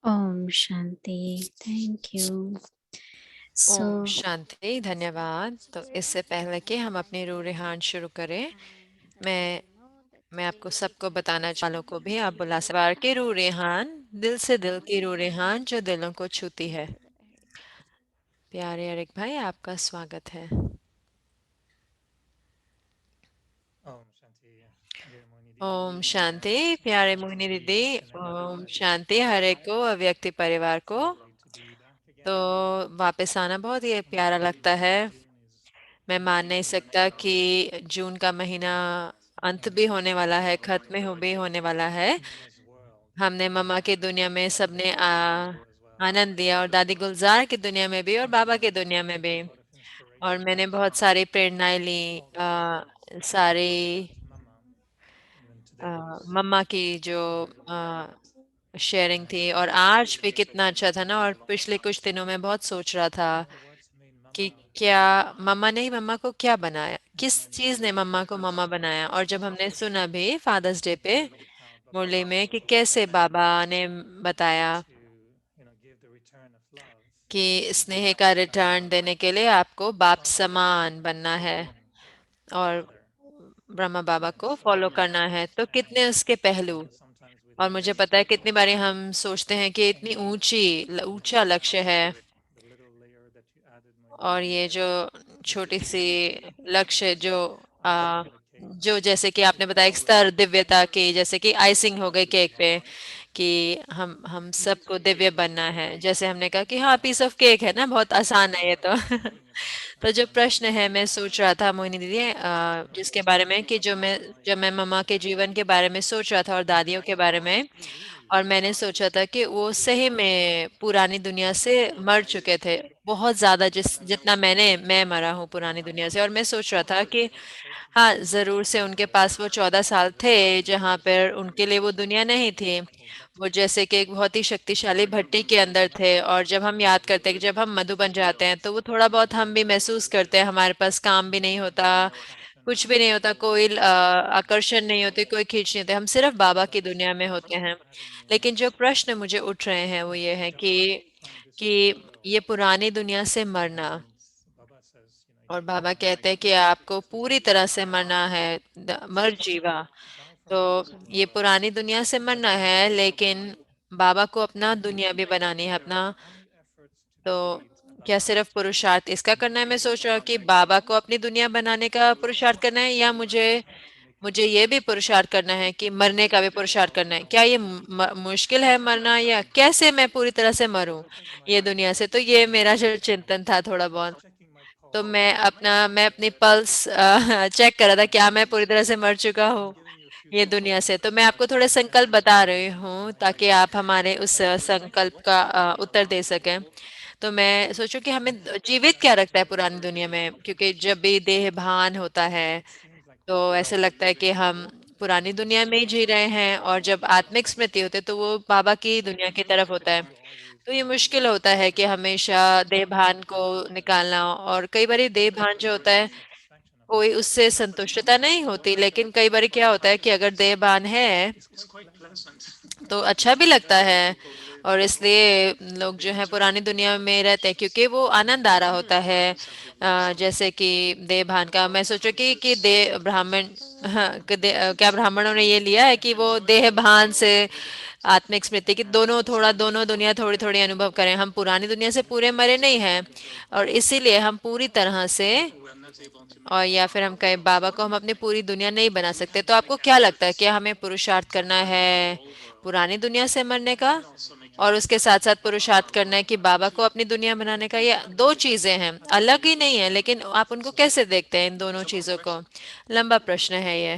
C: Om Shanti. Thank you.
B: Om
C: So,
B: शांति, धन्यवाद। तो इससे पहले कि हम अपनी रूह रेहान शुरू करें, मैं मैं आपको सबको बताना वालों को भी आप बुला सकते बार की रूह रेहान, दिल से दिल की रूह रेहान जो दिलों को छूती है। प्यारे अरिक भाई, आपका स्वागत है।
E: ओम शांति dear Moini
B: ओम
E: Didi,
B: शांति, प्यारे
E: Shantati
B: मोहिनी
E: ji,
B: दीदी।
E: and
B: Om
E: everyone.
B: शांति हरे को, अव्यक्ति परिवार
E: It's
B: को।
E: lovely to be back
B: तो
E: again.
B: वापस आना बहुत ही
E: Can't
B: प्यारा
E: believe
B: लगता
E: that
B: है।
E: June is
B: मैं मान
E: almost
B: नहीं
E: over.
B: सकता कि जून का महीना अंत भी होने वाला है, खत्म हो भी होने वाला है।
E: Mama's world
B: हमने मम्मा की दुनिया में सबने
E: as well.
B: आनंद लिया, और दादी गुलजार की दुनिया में भी और बाबा की
E: And
B: दुनिया में भी।
E: taken a lot of
B: और
E: inspiration
B: मैंने बहुत सारी प्रेरणाएं ली,
E: from all the
B: सारी
E: lessons that Mama, even today, was
B: मम्मा की जो
E: very lovely.
B: शेयरिंग
E: And
B: थी। और आज भी कितना अच्छा था ना। और पिछले कुछ दिनों में बहुत सोच रहा था
E: what's made
B: कि
E: Mama
B: क्या मम्मा ने मम्मा को क्या बनाया, किस
E: and
B: चीज ने मम्मा को मम्मा बनाया। और जब हमने सुना भी फादर्स डे पे
E: particularly how Baba
B: मुरली में कि
E: spoke
B: कैसे
E: about
B: बाबा ने बताया
E: to give the return of love
B: कि
E: to
B: स्नेह का रिटर्न देने के लिए आपको बाप
E: follow
B: समान बनना है
E: being
B: और
E: father.
B: ब्रह्मा बाबा
E: And
B: को
E: so
B: फॉलो
E: many
B: करना है।
E: aspects
B: तो
E: behind
B: कितने
E: it.
B: उसके पहलू।
E: And sometimes we
B: और
E: think
B: मुझे
E: it's
B: पता है
E: too
B: कितनी बारी
E: far.
B: हम सोचते हैं कि इतनी ऊंची
E: And
B: ऊंचा लक्ष्य है।
E: the little layer that you added,
B: और
E: Moinidi,
B: ये जो छोटी सी
E: visibility
B: लक्ष्य जो
E: icing
B: uh,
E: on the cake,
B: जो जैसे कि आपने बताया एक स्तर दिव्यता की, जैसे कि आइसिंग हो गई केक पे, कि हम सबको दिव्य बनना है। जैसे हमने कहा कि हाँ, पीस ऑफ केक है ना, बहुत आसान है ये तो।
E: thinking about
B: तो जो प्रश्न है, मैं
E: Mama's
B: सोच रहा था मोहिनी दीदी, जिसके बारे में कि जब मैं मम्मा के जीवन के बारे में सोच रहा था और दादियों के बारे में। और मैंने सोचा था कि वो सही में पुरानी दुनिया से मर चुके थे, बहुत ज्यादा, जितना मैं मरा हूँ पुरानी दुनिया से। और मैं सोच रहा था कि हाँ, जरूर से उनके पास वो 14 साल थे जहाँ पर उनके लिए वो दुनिया नहीं थी। वो जैसे कि एक बहुत ही शक्तिशाली भट्टी के अंदर थे। और जब हम याद करते हैं कि जब हम मधु बन जाते हैं तो वो थोड़ा बहुत हम भी महसूस करते हैं, हमारे पास काम भी नहीं होता, कुछ भी नहीं होता, कोई आकर्षण नहीं होती, कोई खींच नहीं होती, हम सिर्फ बाबा की दुनिया में होते हैं। लेकिन जो प्रश्न मुझे उठ रहे हैं वो ये है कि ये पुरानी दुनिया से मरना,
E: Baba says,
B: और
E: you
B: बाबा
E: can't die
B: कहते हैं कि आपको
E: completely.
B: पूरी तरह से मरना है, मर जीवा।
E: Down from
B: तो
E: this
B: ये पुरानी दुनिया से मरना है, लेकिन बाबा को अपना दुनिया भी बनानी है
E: there
B: अपना।
E: are only efforts to
B: तो
E: create a
B: क्या
E: Baba
B: सिर्फ पुरुषार्थ इसका करना है? मैं
E: because
B: सोच रहा हूँ
E: Baba
B: कि
E: died
B: बाबा को अपनी दुनिया बनाने का पुरुषार्थ करना है, या मुझे
E: to make
B: मुझे ये भी पुरुषार्थ करना है कि मरने का भी पुरुषार्थ करना है। क्या ये मुश्किल है मरना, या कैसे मैं पूरी तरह से मरूं ये दुनिया से? तो ये मेरा जो चिंतन था थोड़ा बहुत।
E: checking my
B: तो
E: pulse.
B: मैं अपनी पल्स चेक कर रहा था, क्या मैं पूरी तरह से मर चुका हूँ
E: Giving you a few
B: ये
E: thoughts
B: दुनिया
E: to
B: से? तो मैं आपको
E: reflect
B: थोड़े
E: on
B: संकल्प
E: and
B: बता
E: ponder
B: रही
E: on
B: हूँ
E: my
B: ताकि
E: life.
B: आप हमारे उस संकल्प का उत्तर दे सकें। तो मैं सोचूं कि हमें जीवित क्या रखता है पुरानी दुनिया में, क्योंकि जब भी देह भान होता है
E: It seems like
B: तो
E: people
B: ऐसे
E: are
B: लगता है कि
E: living
B: हम पुरानी दुनिया में ही जी रहे हैं, और जब आत्मिक स्मृति होती है तो वो बाबा की दुनिया की तरफ होता है।
E: to always
B: तो ये
E: be
B: मुश्किल होता है कि हमेशा देह भान को निकालना, और कई बार देह भान जो होता है
E: satisfaction of
B: कोई
E: life.
B: उससे संतुष्टता नहीं होती, लेकिन कई बार क्या होता है कि अगर देह भान है
E: It's quite pleasant.
B: तो अच्छा भी लगता है। और इसलिए लोग जो है पुरानी दुनिया में रहते हैं क्योंकि वो आनंद आ रहा होता है। जैसे कि देह भान का मैं सोचो कि देह ब्राह्मण, हाँ, क्या ब्राह्मणों ने ये लिया है कि वो देह भान से आत्मिक स्मृति की दोनों दुनिया थोड़ी थोड़ी अनुभव करें। हम पुरानी दुनिया से पूरे मरे नहीं हैं, और इसीलिए हम पूरी तरह से, और या फिर हम कहें बाबा को हम अपनी पूरी दुनिया नहीं बना सकते। तो आपको क्या लगता है, क्या हमें पुरुषार्थ करना है पुरानी दुनिया से मरने का, और उसके साथ साथ पुरुषार्थ करना है कि बाबा को अपनी दुनिया बनाने का? ये दो चीजें हैं, अलग ही नहीं है, लेकिन आप उनको कैसे देखते हैं इन दोनों चीजों को? लंबा प्रश्न है ये।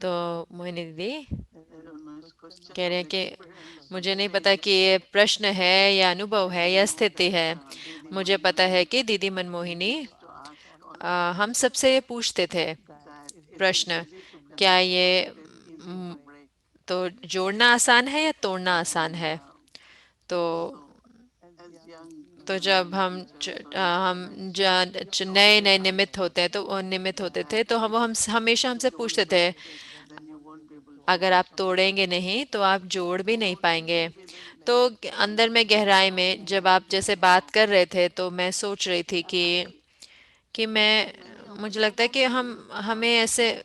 B: तो मोहिनी दीदी
A: I don't know, it's question
B: कह
A: or
B: रहे हैं कि
A: experience.
B: मुझे नहीं पता कि ये प्रश्न है या अनुभव है या स्थिति है। मुझे पता है कि दीदी Manmohini
A: Used to ask all
B: हम सबसे ये पूछते थे
A: that is it
B: प्रश्न,
A: easy to
B: क्या
A: connect
B: ये
A: or it is easy to break.
B: तो जोड़ना आसान है या तोड़ना आसान
A: And
B: है? तो
A: so as young
B: जब हम नए नए निमित्त होते हैं, तो वो निमित्त होते थे, तो हम हमेशा हमसे पूछते थे
A: then you won't be able to
B: अगर आप तोड़ेंगे नहीं तो आप जोड़ भी नहीं पाएंगे। तो अंदर में गहराई में जब आप जैसे बात कर रहे थे तो मैं सोच रही थी कि मैं, मुझे लगता है कि हम हमें ऐसे,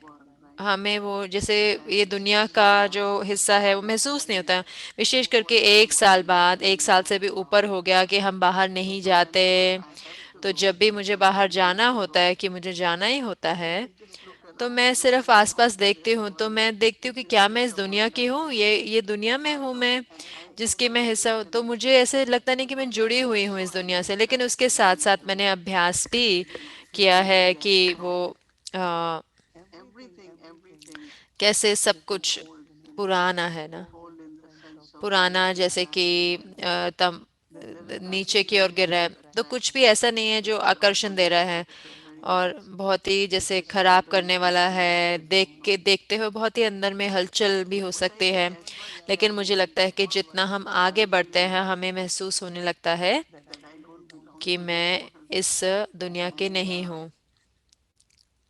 B: हमें वो जैसे ये दुनिया का जो हिस्सा है वो महसूस नहीं होता। विशेष करके 1 साल बाद, 1 साल से भी ऊपर हो गया कि हम बाहर नहीं जाते। तो जब भी मुझे बाहर जाना होता है कि मुझे जाना ही होता है, तो मैं सिर्फ आसपास देखती हूँ। तो मैं देखती हूँ कि क्या मैं इस दुनिया की हूँ, ये दुनिया में हूँ मैं जिसकी मैं हिस्सा हूँ। तो मुझे ऐसे लगता नहीं कि मैं जुड़ी हुई हूँ इस दुनिया से। लेकिन उसके साथ साथ मैंने अभ्यास भी किया है कि वो आ,
A: everything
B: कैसे सब
A: is
B: कुछ
A: old in a way.
B: पुराना है ना।
A: Old in the sense of
B: पुराना जैसे कि तम
A: there is
B: नीचे
A: nothing
B: की ओर गिर रहा है, तो कुछ भी ऐसा नहीं है जो आकर्षण दे रहा है और बहुत ही जैसे खराब करने वाला है। देखते हुए बहुत ही अंदर में हलचल भी हो सकती है। लेकिन मुझे लगता है कि जितना हम आगे बढ़ते हैं हमें महसूस होने लगता है
A: that I don't belong
B: कि
A: to this
B: मैं
A: mortal
B: इस
A: body.
B: दुनिया की नहीं हूँ।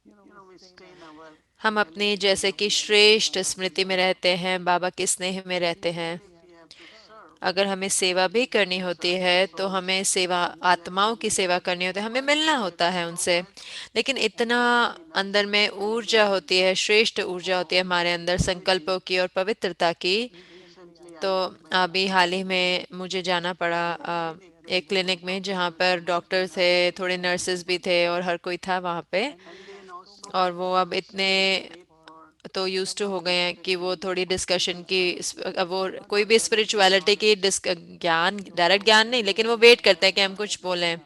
A: We stay in our
B: हम अपनी
A: memory
B: जैसे
A: of
B: कि श्रेष्ठ स्मृति में रहते हैं, बाबा के स्नेह में रहते हैं।
A: if we have to serve.
B: अगर हमें सेवा भी करनी होती है तो हमें सेवा, आत्माओं की सेवा करनी होती है, हमें मिलना होता है उनसे। लेकिन इतना अंदर में ऊर्जा होती है, श्रेष्ठ ऊर्जा होती है हमारे अंदर संकल्पों की और पवित्रता की।
A: Recently
B: तो
A: I had my
B: अभी हाल ही में मुझे जाना पड़ा एक क्लिनिक में जहाँ पर डॉक्टर थे, थोड़े नर्सेस भी थे और हर कोई था वहाँ पे।
A: and they now so
B: और
A: much
B: वो अब इतने
A: wait for
B: तो यूज टू हो गए हैं कि वो थोड़ी डिस्कशन की अब वो कोई भी स्पिरिचुअलिटी की ज्ञान, डायरेक्ट ज्ञान नहीं, लेकिन वो वेट करते हैं कि हम कुछ बोलें।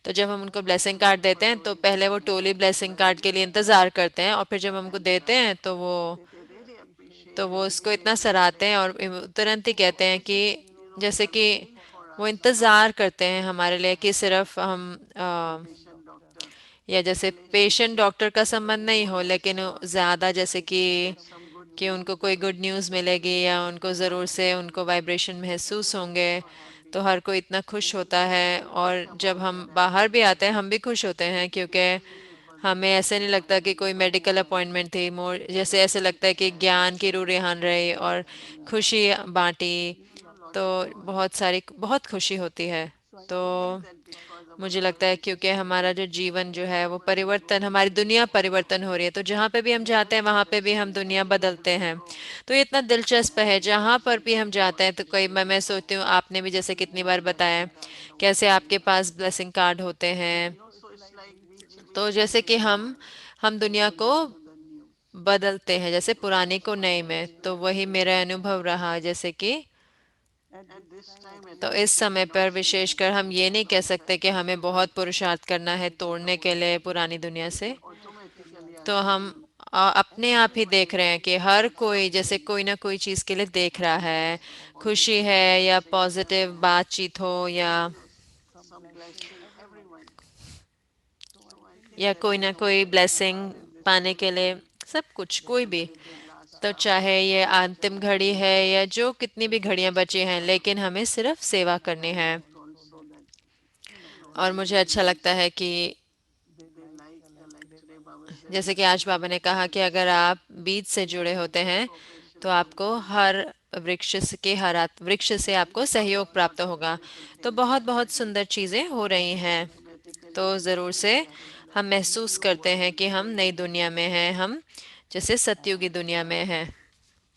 B: तो जब हम उनको ब्लेसिंग कार्ड देते हैं तो पहले वो टोली ब्लेसिंग कार्ड के लिए इंतजार करते हैं, और फिर जब हम उनको देते हैं
A: they really appreciate
B: तो
A: it
B: वो उसको इतना सराहते हैं और तुरंत ही कहते हैं कि जैसे कि वो इंतजार करते हैं हमारे लिए कि सिर्फ हम
A: patient doctor
B: या जैसे पेशेंट डॉक्टर का संबंध नहीं हो, लेकिन ज़्यादा जैसे
A: some good
B: कि
A: news
B: उनको कोई गुड न्यूज़ मिलेगी या उनको ज़रूर से उनको वाइब्रेशन महसूस होंगे, तो हर कोई इतना खुश होता है। और जब हम बाहर भी आते हैं हम भी खुश होते हैं, क्योंकि हमें ऐसे नहीं लगता कि कोई मेडिकल अपॉइंटमेंट थी, मोर जैसे ऐसे लगता है कि ज्ञान की रूह रिहान रही और खुशी बांटी। तो बहुत खुशी होती है। तो
A: that because our
B: मुझे लगता है क्योंकि हमारा जो जीवन जो है वो परिवर्तन, हमारी दुनिया परिवर्तन हो रही है, तो जहाँ पे भी हम जाते हैं वहाँ पे भी हम दुनिया बदलते हैं। तो ये इतना दिलचस्प है, जहाँ पर भी हम जाते हैं तो कोई मैं सोचती हूँ, आपने भी जैसे कितनी बार बताया कैसे आपके पास ब्लेसिंग कार्ड होते हैं।
A: so it's like we
B: तो जैसे कि हम दुनिया को
A: to the new
B: बदलते हैं, जैसे पुराने को नए में। तो वही मेरा अनुभव रहा, जैसे कि
A: At this time, at
B: तो इस
A: least, we
B: समय
A: cannot
B: पर
A: say that
B: विशेषकर हम ये नहीं कह सकते कि हमें बहुत पुरुषार्थ करना है तोड़ने के लिए पुरानी दुनिया से।
A: automatically
B: तो
A: I
B: हम
A: feel
B: अपने आप ही देख रहे हैं कि हर कोई जैसे कोई ना कोई चीज के लिए देख रहा है, खुशी है या पॉजिटिव बातचीत हो
A: some blessing, everyone. So I think
B: या
A: that
B: कोई
A: is
B: ना
A: how
B: कोई
A: we can
B: blessing
A: say this
B: पाने के
A: Diwali,
B: लिए, सब कुछ कोई भी।
A: the last
B: तो
A: hour
B: चाहे ये अंतिम घड़ी है या जो कितनी भी घड़ियां बची
A: to
B: हैं,
A: have
B: लेकिन हमें सिर्फ सेवा करनी है।
A: that also that
B: और
A: many
B: मुझे अच्छा
A: people
B: लगता है कि
A: they like today Baba said
B: जैसे कि
A: that
B: आज बाबा ने कहा कि अगर आप बीज से जुड़े होते हैं तो आपको हर वृक्ष से आपको सहयोग प्राप्त होगा। तो बहुत बहुत सुंदर चीजें हो रही हैं। तो जरूर से हम महसूस करते हैं कि हम नई दुनिया में हैं, हम जैसे सतयुगी दुनिया में हैं।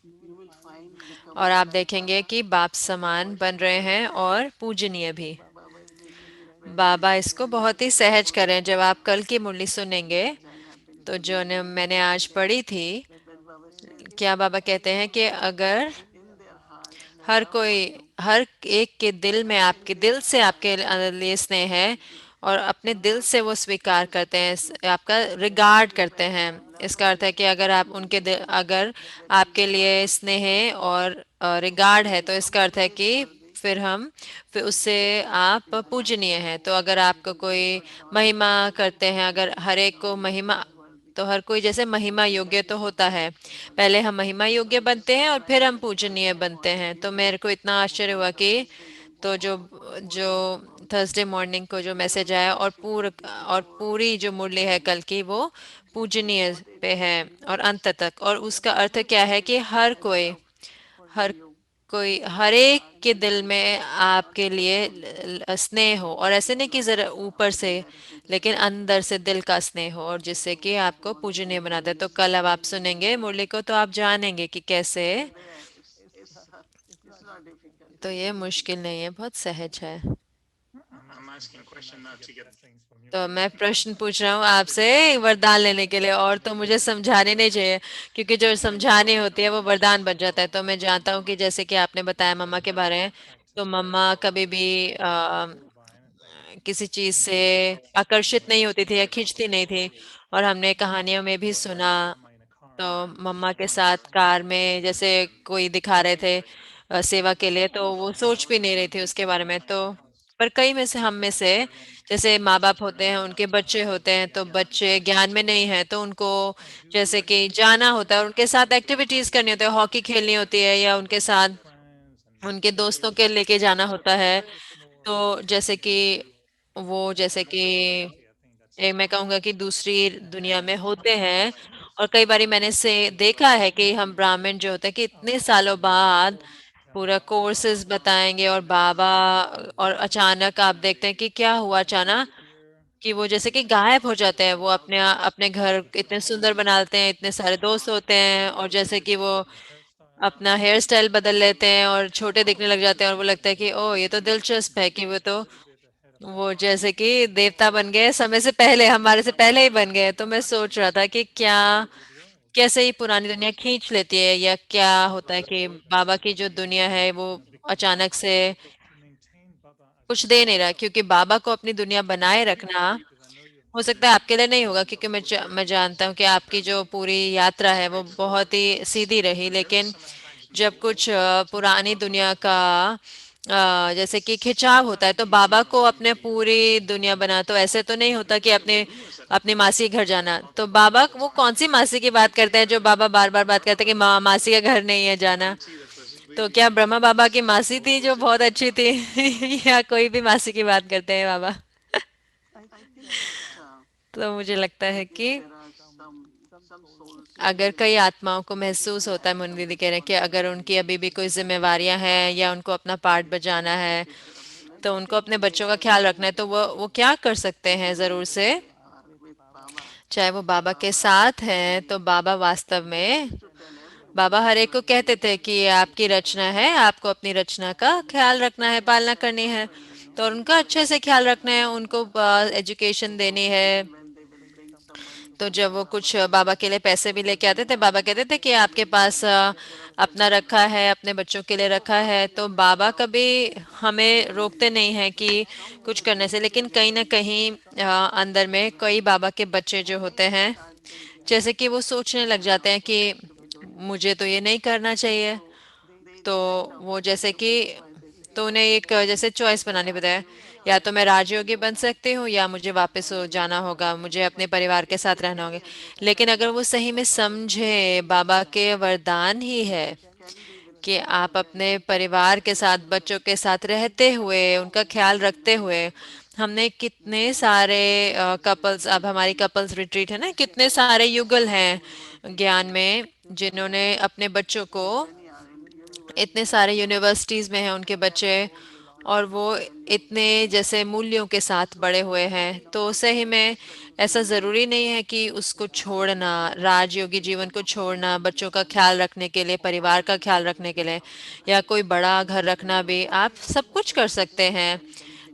A: you will find
B: और आप
A: becoming
B: देखेंगे कि बाप समान बन रहे हैं और पूजनीय भी।
A: Baba is making it very
B: बाबा इसको बहुत ही सहज करें। जब आप कल की मुरली सुनेंगे
A: which I have been
B: तो जो
A: singing
B: मैंने आज पढ़ी थी,
A: that Baba said
B: क्या बाबा कहते हैं कि अगर
A: in their heart
B: her
A: love
B: कोई
A: for you
B: हर एक के दिल में आपके दिल से आपके लिए स्नेह है और अपने दिल से वो स्वीकार करते हैं, आपका रिगार्ड करते हैं। इसका अर्थ है कि अगर आप उनके दिल, अगर आपके लिए स्नेह और रिगार्ड है तो इसका अर्थ है कि फिर उससे आप पूजनीय हैं। तो अगर आपको कोई महिमा करते हैं, अगर हर एक को महिमा, तो हर कोई जैसे महिमा योग्य तो होता है, पहले हम महिमा योग्य बनते हैं और फिर हम पूजनीय बनते हैं। तो मेरे को इतना आश्चर्य हुआ कि तो जो थर्सडे मॉर्निंग को जो मैसेज आया और पूरी जो मुरली है कल की, वो पूजनीय पे है और अंत तक। और उसका अर्थ क्या है कि हर कोई हर एक के दिल में आपके लिए स्नेह हो, और ऐसे नहीं कि जरा ऊपर से, लेकिन अंदर से दिल का स्नेह हो, और जिससे कि आपको पूजनीय बनाता है। तो कल अब आप सुनेंगे मुरली को तो आप जानेंगे कि कैसे।
A: there it's not difficult
B: तो ये मुश्किल नहीं है, बहुत सहज है।
E: I'm asking a question not to get
B: तो मैं प्रश्न पूछ रहा हूँ आपसे वरदान लेने के लिए, और तो मुझे समझाने नहीं चाहिए, क्योंकि जो समझानी होती है वो वरदान बन जाता है। तो मैं जानता हूँ कि जैसे कि आपने बताया मम्मा के बारे में, तो मम्मा कभी भी किसी चीज से आकर्षित नहीं होती थी या खींचती नहीं थी। और हमने कहानियों में भी सुना, तो मम्मा के साथ कार में जैसे कोई दिखा रहे थे सेवा के लिए, तो वो सोच भी नहीं रही थी उसके बारे में। तो पर कई में से हम में से जैसे माँ बाप होते हैं, उनके बच्चे होते हैं, तो बच्चे ज्ञान में नहीं है, तो उनको जैसे कि जाना होता है और उनके साथ एक्टिविटीज करनी होती है, हॉकी खेलनी होती है या उनके साथ उनके दोस्तों के लेके जाना होता है। तो जैसे कि जैसे कि मैं कहूँगा कि दूसरी दुनिया में होते हैं। और कई बारी मैंने से देखा है कि हम ब्राह्मण जो होते हैं कि इतने सालों बाद पूरा कोर्सेज बताएंगे और बाबा, और अचानक आप देखते हैं कि क्या हुआ अचानक, कि वो जैसे कि गायब हो जाते हैं। वो अपने अपने घर इतने सुंदर बनाते हैं, इतने सारे दोस्त होते हैं, और जैसे कि वो अपना हेयर स्टाइल बदल लेते हैं और छोटे दिखने लग जाते हैं, और वो लगता है कि ओ ये तो दिलचस्प है कि वो जैसे कि देवता बन गए समय से पहले, हमारे से पहले ही बन गए। तो मैं सोच रहा था कि क्या कैसे ही पुरानी दुनिया खींच लेती है, या क्या होता है कि बाबा की जो दुनिया है वो अचानक से कुछ दे नहीं रहा, क्योंकि बाबा को अपनी दुनिया बनाए रखना हो सकता है आपके लिए नहीं होगा, क्योंकि मैं जानता हूँ कि आपकी जो पूरी यात्रा है वो बहुत ही सीधी रही। लेकिन जब कुछ पुरानी दुनिया का जैसे कि खिंचाव होता है, तो बाबा को अपने पूरी दुनिया बना, तो ऐसे तो नहीं होता कि अपने अपनी मासी के घर जाना। तो बाबा वो कौन सी मासी की बात करते हैं जो बाबा बार बार बात करते हैं कि मासी के घर नहीं है जाना। तो क्या ब्रह्मा बाबा की मासी थी जो बहुत अच्छी थी या कोई भी मासी की बात करते हैं बाबा?
A: I think that
B: तो मुझे लगता है
A: maybe
B: कि
A: there are some souls
B: अगर कई आत्माओं को महसूस होता है, मुनि दीदी कह रहे हैं कि अगर उनकी अभी भी कोई जिम्मेवारियां हैं या उनको अपना पार्ट बजाना है, तो उनको अपने बच्चों का ख्याल रखना है, तो वो क्या कर सकते हैं जरूर से,
A: are with Baba
B: चाहे वो बाबा के साथ हैं। तो बाबा वास्तव में,
A: used to tell everyone
B: बाबा हर एक को कहते थे कि ये आपकी रचना है, आपको अपनी रचना का ख्याल रखना है, पालना करनी है, तो उनका अच्छे से ख्याल रखना है, उनको एजुकेशन देनी है।
A: when they will bring some money
B: तो जब वो कुछ बाबा के लिए पैसे भी लेके आते थे, बाबा कहते थे कि आपके पास अपना रखा है, अपने बच्चों के लिए रखा है। तो बाबा कभी हमें रोकते नहीं हैं कि कुछ करने से, लेकिन कहीं ना कहीं अंदर में कई बाबा के बच्चे जो होते हैं, जैसे कि वो सोचने लग जाते हैं कि मुझे तो ये नहीं करना चाहिए। तो वो जैसे कि तो उन्हें एक जैसे चॉइस बनानी पड़ता है, या तो मैं राजयोगी बन सकती हूँ या मुझे वापस हो जाना होगा, मुझे अपने परिवार के साथ रहना होगा। लेकिन अगर वो सही में समझे, बाबा के वरदान ही है कि आप अपने परिवार के साथ, बच्चों के साथ रहते हुए, उनका ख्याल रखते हुए, हमने कितने सारे कपल्स, अब हमारी कपल्स रिट्रीट है ना, कितने सारे युगल हैं ज्ञान में जिन्होंने अपने बच्चों को, इतने सारे यूनिवर्सिटीज में हैं उनके बच्चे, और वो इतने जैसे मूल्यों के साथ बड़े हुए हैं। तो सही में ऐसा ज़रूरी नहीं है कि उसको छोड़ना, राजयोगी जीवन को छोड़ना, बच्चों का ख्याल रखने के लिए, परिवार का ख्याल रखने के लिए, या कोई बड़ा घर रखना भी, आप सब कुछ कर सकते हैं।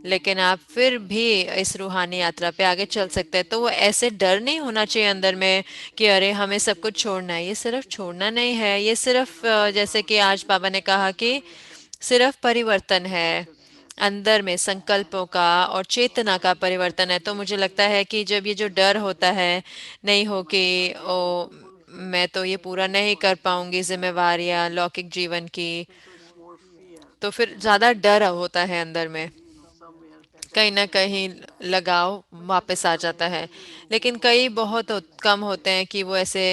B: लेकिन आप फिर भी इस रूहानी यात्रा पे आगे चल सकते हैं। तो वो ऐसे डर नहीं होना चाहिए अंदर में कि अरे हमें सब कुछ छोड़ना है। ये सिर्फ छोड़ना नहीं है, ये सिर्फ जैसे कि आज बाबा ने कहा कि सिर्फ परिवर्तन है, अंदर में संकल्पों का और चेतना का परिवर्तन है। तो मुझे लगता है कि जब ये जो डर होता है, नहीं हो कि ओ मैं तो ये पूरा नहीं कर पाऊंगी जिम्मेवारियां लौकिक जीवन की, तो फिर ज्यादा डर होता है अंदर में, कहीं ना कहीं लगाव वापस आ जाता है। लेकिन कई बहुत कम होते हैं कि वो ऐसे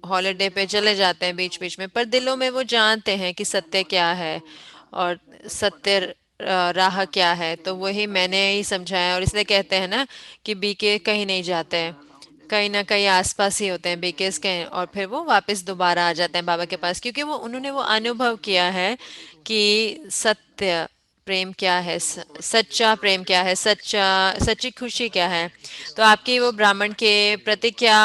B: हॉलिडे पे चले जाते हैं बीच बीच में, पर दिलों में वो जानते हैं कि सत्य क्या है और सत्य राह क्या है। तो वही मैंने ही समझाया, और इसलिए कहते हैं ना कि बीके कहीं नहीं जाते हैं, कहीं ना कहीं आसपास ही होते हैं बीकेस के, और फिर वो वापस दोबारा आ जाते हैं बाबा के पास, क्योंकि वो उन्होंने वो अनुभव किया है कि सत्य प्रेम क्या है, सच्चा प्रेम क्या है, सच्चा सच्ची खुशी क्या है। तो आपकी वो ब्राह्मण के प्रति क्या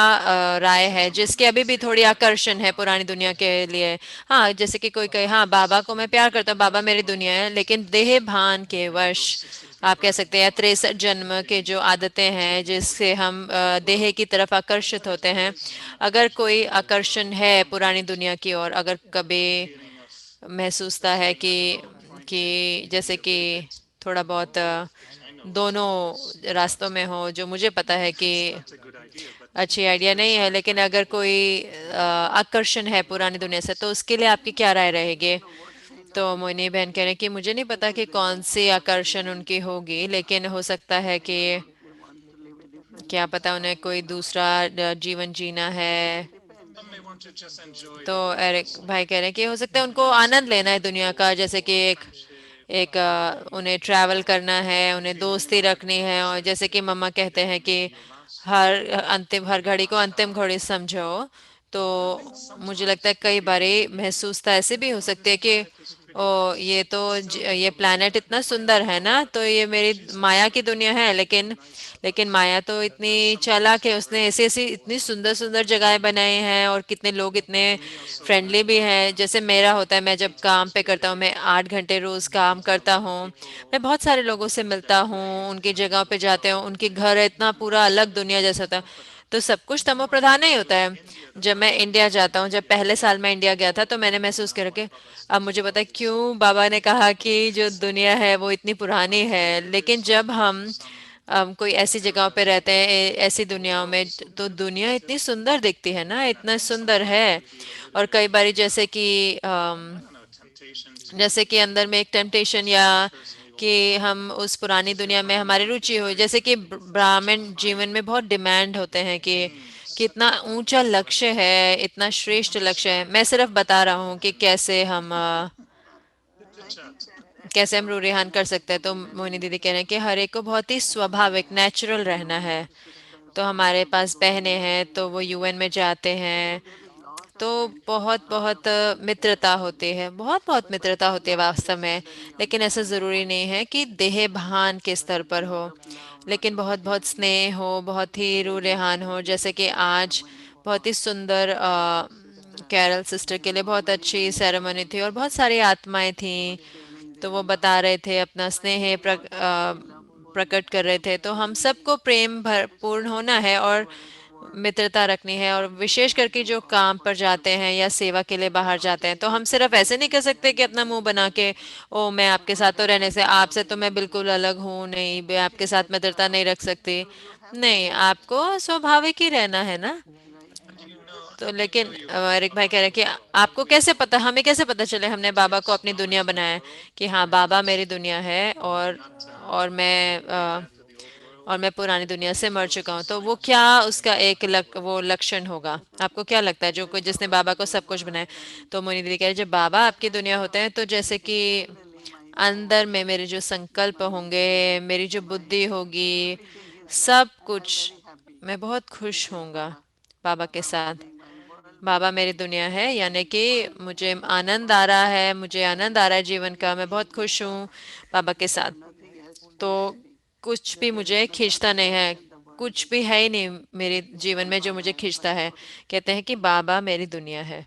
B: राय है, जिसके अभी भी थोड़ी आकर्षण है पुरानी दुनिया के लिए? हाँ, जैसे कि कोई कहे हाँ बाबा को मैं प्यार करता हूँ, बाबा मेरी दुनिया है, लेकिन देह भान के वश आप कह सकते हैं 63 जन्म के जो आदतें हैं जिससे हम देह की तरफ आकर्षित होते हैं, अगर कोई आकर्षण है पुरानी दुनिया की ओर, अगर कभी महसूसता है कि जैसे कि थोड़ा बहुत दोनों रास्तों में हो, जो मुझे पता है कि अच्छी आइडिया नहीं है, लेकिन अगर कोई आकर्षण है पुरानी दुनिया से, तो उसके लिए आपकी क्या राय रहेगी? तो मोहिनी बहन कह रहे हैं कि मुझे नहीं पता कि कौन सी आकर्षण उनकी होगी, लेकिन हो सकता है कि क्या पता उन्हें कोई दूसरा जीवन जीना है।
E: Some may want to just enjoy
B: तो
E: the
B: एरिक
E: world.
B: भाई कह रहे हैं कि हो सकता है उनको आनंद लेना है दुनिया का, जैसे कि एक एक उन्हें ट्रैवल करना है, उन्हें दोस्ती रखनी है, और जैसे कि मम्मा कहते हैं कि हर घड़ी को अंतिम घड़ी समझो। तो मुझे लगता है कई बारी महसूसता ऐसे भी हो सकती है कि ओ ये तो ये प्लैनेट इतना सुंदर है ना, तो ये मेरी माया की दुनिया है, लेकिन माया तो इतनी चालाक है, उसने ऐसी ऐसी इतनी सुंदर सुंदर जगहें बनाई हैं, और कितने लोग इतने फ्रेंडली भी हैं। जैसे मेरा होता है, मैं जब काम पे करता हूँ, मैं 8 घंटे रोज काम करता हूँ, मैं बहुत सारे लोगों से मिलता हूँ, उनकी जगह पे जाते हूँ, उनके घर है इतना पूरा अलग दुनिया जैसा होता है। तो सब कुछ तमो प्रधान नहीं होता है। जब मैं इंडिया जाता हूँ, जब पहले साल मैं इंडिया गया था, तो मैंने महसूस किया कि अब मुझे पता है क्यों बाबा ने कहा कि जो दुनिया है वो इतनी पुरानी है। लेकिन जब हम कोई ऐसी जगहों पे रहते हैं, ऐसी दुनियाओं में, तो दुनिया इतनी सुंदर दिखती है ना, इतना सुंदर है। और कई बारी
E: I don't know, temptations to
B: जैसे कि अंदर में एक टेम्पटेशन, या कि हम उस पुरानी दुनिया में हमारी रुचि हो, जैसे कि ब्राह्मण जीवन में बहुत डिमांड होते हैं कि कितना ऊंचा लक्ष्य है, इतना श्रेष्ठ लक्ष्य है। मैं सिर्फ बता रहा हूँ कि कैसे हम रूरिहान कर सकते हैं। तो मोहिनी दीदी कह रहे हैं कि हर एक को बहुत ही स्वाभाविक नेचुरल रहना है। तो हमारे पास बहनें हैं, तो वो यूएन में जाते हैं, तो बहुत बहुत मित्रता होती है, बहुत बहुत मित्रता होती है वास्तव में। लेकिन ऐसा ज़रूरी नहीं है कि देह भान के स्तर पर हो, लेकिन बहुत बहुत स्नेह हो, बहुत ही रूह रेहान हो। जैसे कि आज बहुत ही सुंदर कैरल सिस्टर के लिए बहुत अच्छी सेरेमनी थी, और बहुत सारी आत्माएं थी, तो वो बता रहे थे अपना स्नेह प्रकट कर रहे थे। तो हम सबको प्रेम भरपूर्ण होना है, और मित्रता रखनी है, और विशेष करके जो काम पर जाते हैं या सेवा के लिए बाहर जाते हैं, तो हम सिर्फ ऐसे नहीं कर सकते कि अपना मुंह बना के ओ मैं आपके साथ तो रहने से आपसे तो मैं बिल्कुल अलग हूँ, नहीं मैं आपके साथ मित्रता नहीं रख सकती। नहीं, आपको स्वाभाविक ही रहना है ना। तो लेकिन एरिक भाई कह रहे हैं कि आपको कैसे पता, हमें कैसे पता चले हमने बाबा को अपनी दुनिया बनाया है, कि हाँ बाबा मेरी दुनिया है, और मैं पुरानी दुनिया से मर चुका हूँ। तो वो क्या उसका एक वो लक्षण होगा, आपको क्या लगता है, जो कोई जिसने बाबा को सब कुछ बनाया। तो मोनी दीदी कह रहे जब बाबा आपकी दुनिया होते हैं तो जैसे कि अंदर में मेरे जो संकल्प होंगे, मेरी जो बुद्धि होगी, सब कुछ, मैं बहुत खुश होऊंगा बाबा के साथ। बाबा मेरी दुनिया है, यानी कि मुझे आनंद आ रहा है, मुझे आनंद आ रहा है जीवन का, मैं बहुत खुश हूँ बाबा के साथ। तो कुछ भी मुझे खींचता नहीं है, कुछ भी है ही नहीं मेरे जीवन में जो मुझे खींचता है। कहते हैं कि बाबा मेरी दुनिया है।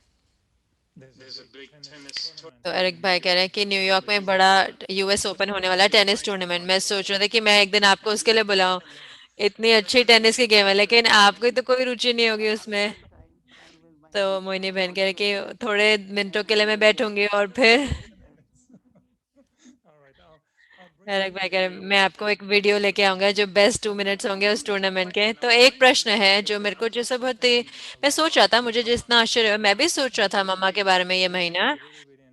E: There's a big tennis
B: तो
E: tournament
B: एरिक
E: in
B: भाई
E: New
B: कह रहे हैं
E: York.
B: कि न्यूयॉर्क में बड़ा यूएस ओपन होने वाला है, टेनिस टूर्नामेंट। मैं सोच रहा था कि मैं एक दिन आपको उसके लिए बुलाऊं, इतनी अच्छी टेनिस की गेम है, लेकिन आपको तो कोई रुचि नहीं होगी उसमें। तो मोहिनी बहन कह रहे कि थोड़े मिनटों के लिए मैं बैठूंगी और फिर एरिक भाई कह रहे मैं आपको एक वीडियो लेके आऊंगा जो बेस्ट 2 मिनट्स होंगे उस टूर्नामेंट के। तो एक प्रश्न है जो मेरे को जैसे बहुत ही, मैं सोच रहा था, मुझे जितना आश्चर्य हुआ, मैं भी सोच रहा था मम्मा के बारे में ये महीना।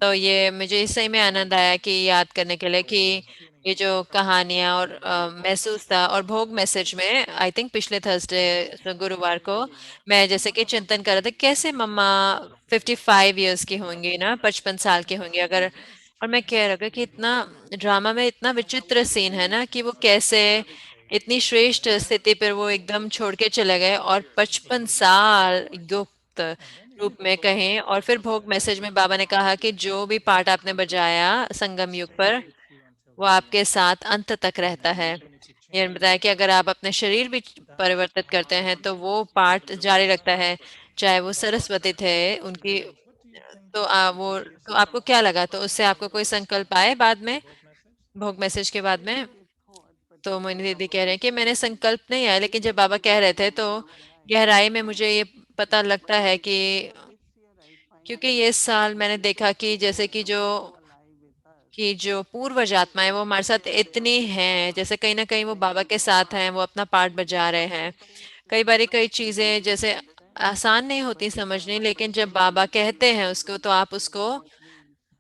B: तो ये मुझे इस सही में आनंद आया कि याद करने के लिए कि ये जो कहानियां और महसूस था, और भोग मैसेज में आई थिंक पिछले थर्सडे गुरुवार को मैं जैसे कि चिंतन कर रहा था कैसे मम्मा 55 इयर्स की होंगी ना, 55 साल की होंगी अगर। और मैं कह रहा था कि इतना ड्रामा में इतना विचित्र सीन है ना, कि वो कैसे इतनी श्रेष्ठ स्थिति पर वो एकदम छोड़ के चले गए, और 55 साल गुप्त रूप में कहें। और फिर भोग मैसेज में बाबा ने कहा कि जो भी पाठ आपने बजाया संगम युग पर, वो आपके साथ अंत तक रहता है। ये बताया कि अगर आप अपने शरीर भी परिवर्तित करते हैं तो वो पाठ जारी रखता है, चाहे वो सरस्वती थे उनकी। तो तो आपको क्या लगा, तो उससे आपको कोई संकल्प आए बाद में, भोग मैसेज के बाद में। तो मोहिनी दीदी कह रहे हैं कि मैंने संकल्प नहीं आया, लेकिन जब बाबा कह रहे थे तो गहराई में मुझे ये पता लगता है कि, क्योंकि ये साल मैंने देखा कि जैसे कि जो पूर्वज आत्माएं वो हमारे साथ इतनी हैं, जैसे कहीं ना कहीं वो बाबा के साथ हैं, वो अपना पार्ट बजा रहे हैं। कई बारी कई चीजें जैसे आसान नहीं होती समझनी, लेकिन जब बाबा कहते हैं उसको तो आप उसको,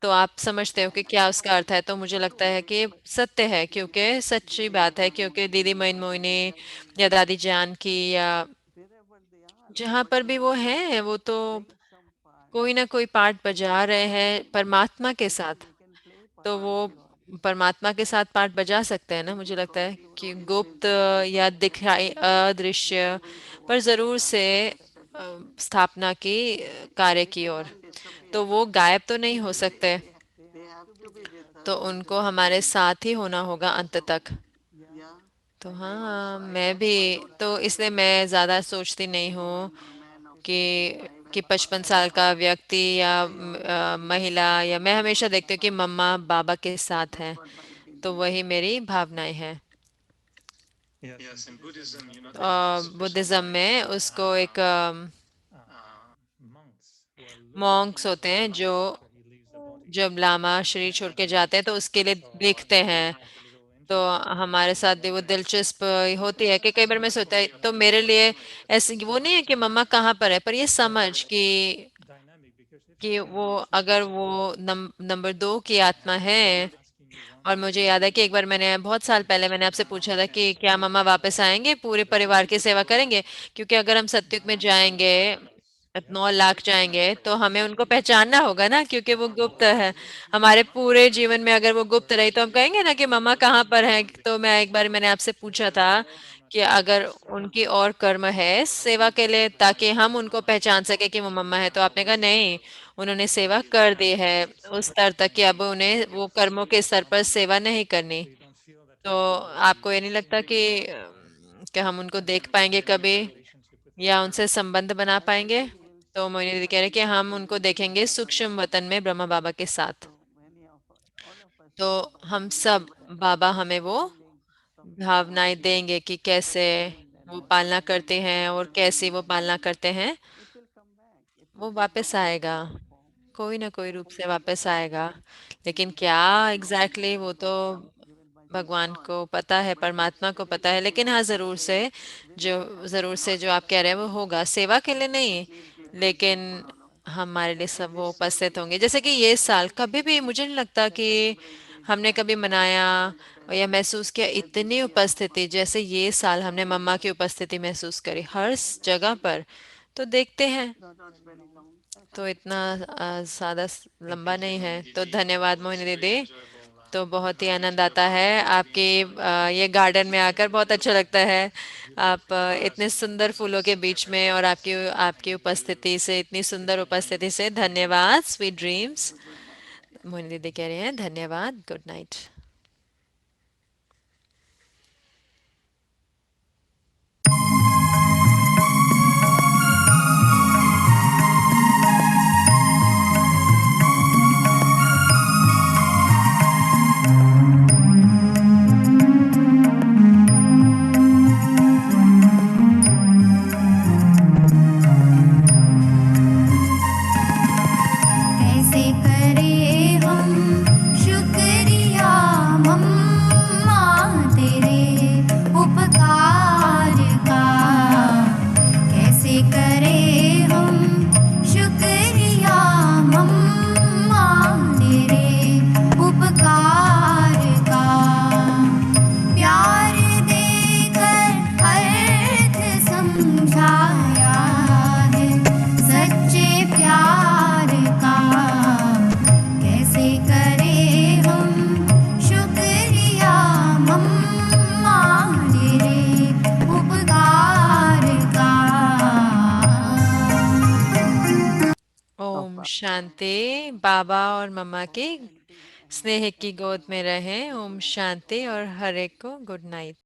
B: तो आप समझते हो कि क्या उसका अर्थ है। तो मुझे लगता है कि सत्य है, क्योंकि सच्ची बात है, क्योंकि दीदी मैन मोइनी या दादी जान की या जहाँ पर भी वो हैं, वो तो कोई ना कोई पार्ट बजा रहे हैं परमात्मा के साथ। तो वो परमात्मा के साथ पार्ट बजा सकते हैं ना, मुझे लगता है कि गुप्त या दिखाई अदृश्य पर जरूर से स्थापना की कार्य की ओर। तो वो गायब तो नहीं हो सकते, तो उनको हमारे साथ ही होना होगा अंत तक। तो हाँ, मैं भी, तो इसलिए मैं ज़्यादा सोचती नहीं हूँ कि 55 साल का व्यक्ति या महिला, या मैं हमेशा देखती हूँ कि मम्मा बाबा के साथ हैं। तो वही मेरी भावनाएं हैं।
E: Yes, in Buddhism, there are special
B: Buddhism में
E: like
B: उसको एक
E: uh,
B: मॉन्क्स होते हैं जो, जब लामा शरीर छोड़ के जाते हैं तो उसके लिए देखते हैं। तो हमारे साथ भी वो दिलचस्प होती है कि कई बार मैं सोचता है, तो मेरे लिए ऐसे वो नहीं है कि मम्मा कहाँ पर है, पर ये समझ कि वो, अगर वो नंबर 2 की आत्मा है। और मुझे याद है कि एक बार मैंने बहुत साल पहले मैंने आपसे पूछा था कि क्या मम्मा वापस आएंगे, पूरे परिवार की सेवा करेंगे, क्योंकि अगर हम सत्युग में जाएंगे 9 लाख जाएंगे तो हमें उनको पहचानना होगा ना, क्योंकि वो गुप्त है। हमारे पूरे जीवन में अगर वो गुप्त रही तो हम कहेंगे ना कि मम्मा कहाँ पर है। तो मैं एक बार मैंने आपसे पूछा था कि अगर उनकी और कर्म है सेवा के लिए, ताकि हम उनको पहचान सके कि वो मम्मा है, तो आपने कहा नहीं, उन्होंने सेवा कर दी है उस स्तर तक कि अब उन्हें वो कर्मों के स्तर पर सेवा नहीं करनी। तो आपको ये नहीं लगता कि हम उनको देख पाएंगे कभी, या उनसे संबंध बना पाएंगे। तो मोहिनी दीदी कह रहे कि हम उनको देखेंगे सूक्ष्म वतन में ब्रह्मा बाबा के साथ। तो हम सब, बाबा हमें वो भावनाएं देंगे कि कैसे वो पालना करते हैं और कैसे वो पालना करते हैं,
A: it will come back. It
B: वो
A: will come
B: वापस
A: back in
B: आएगा,
A: some form.
B: कोई ना कोई रूप से
A: Hopefully it
B: वापस
A: will
B: आएगा।
A: come
B: लेकिन
A: in
B: क्या
A: some
B: एग्जैक्टली वो तो
A: given by the
B: भगवान
A: God.
B: को पता है, परमात्मा को पता है। लेकिन हाँ, ज़रूर से जो आप कह रहे हैं वो होगा, सेवा के लिए नहीं, लेकिन हमारे लिए सब वो उपस्थित होंगे। जैसे कि ये साल कभी भी मुझे नहीं लगता कि हमने कभी मनाया या महसूस किया इतनी उपस्थिति जैसे ये साल हमने मम्मा की उपस्थिति महसूस करी हर जगह पर। तो देखते हैं,
A: Not very long.
B: तो इतना सादा
E: And
B: लंबा
E: thank you,
B: नहीं है।
E: Moini
B: तो
E: Didi.
B: धन्यवाद
E: It's
B: मोहिनी
E: really
B: दीदी।
E: enjoyable
B: तो बहुत ही
E: listening
B: आनंद
E: to your
B: आता है
E: powerful
B: आपके
E: dreams and
B: ये गार्डन में आकर, बहुत अच्छा लगता है। आप
E: yes,
B: इतने सुंदर फूलों के बीच में और आपकी आपकी उपस्थिति से, इतनी सुंदर उपस्थिति से धन्यवाद। Sweet dreams. मोहिनी दीदी कह रहे हैं धन्यवाद, गुड नाइट।
F: कैसे करे हम शुक्रिया मम्मा तेरे उपकार का, कैसे करे हम शुक्रिया मम्मा तेरे उपकार का, प्यार देकर अर्थ समझाया है सच्चे प्यार का, कैसे करे हम शुक्रिया मम्मा तेरे उपकार का।
B: ओम शांति। बाबा और मम्मा की स्नेह की गोद में रहें। ओम शांति और हर एक को गुड नाइट।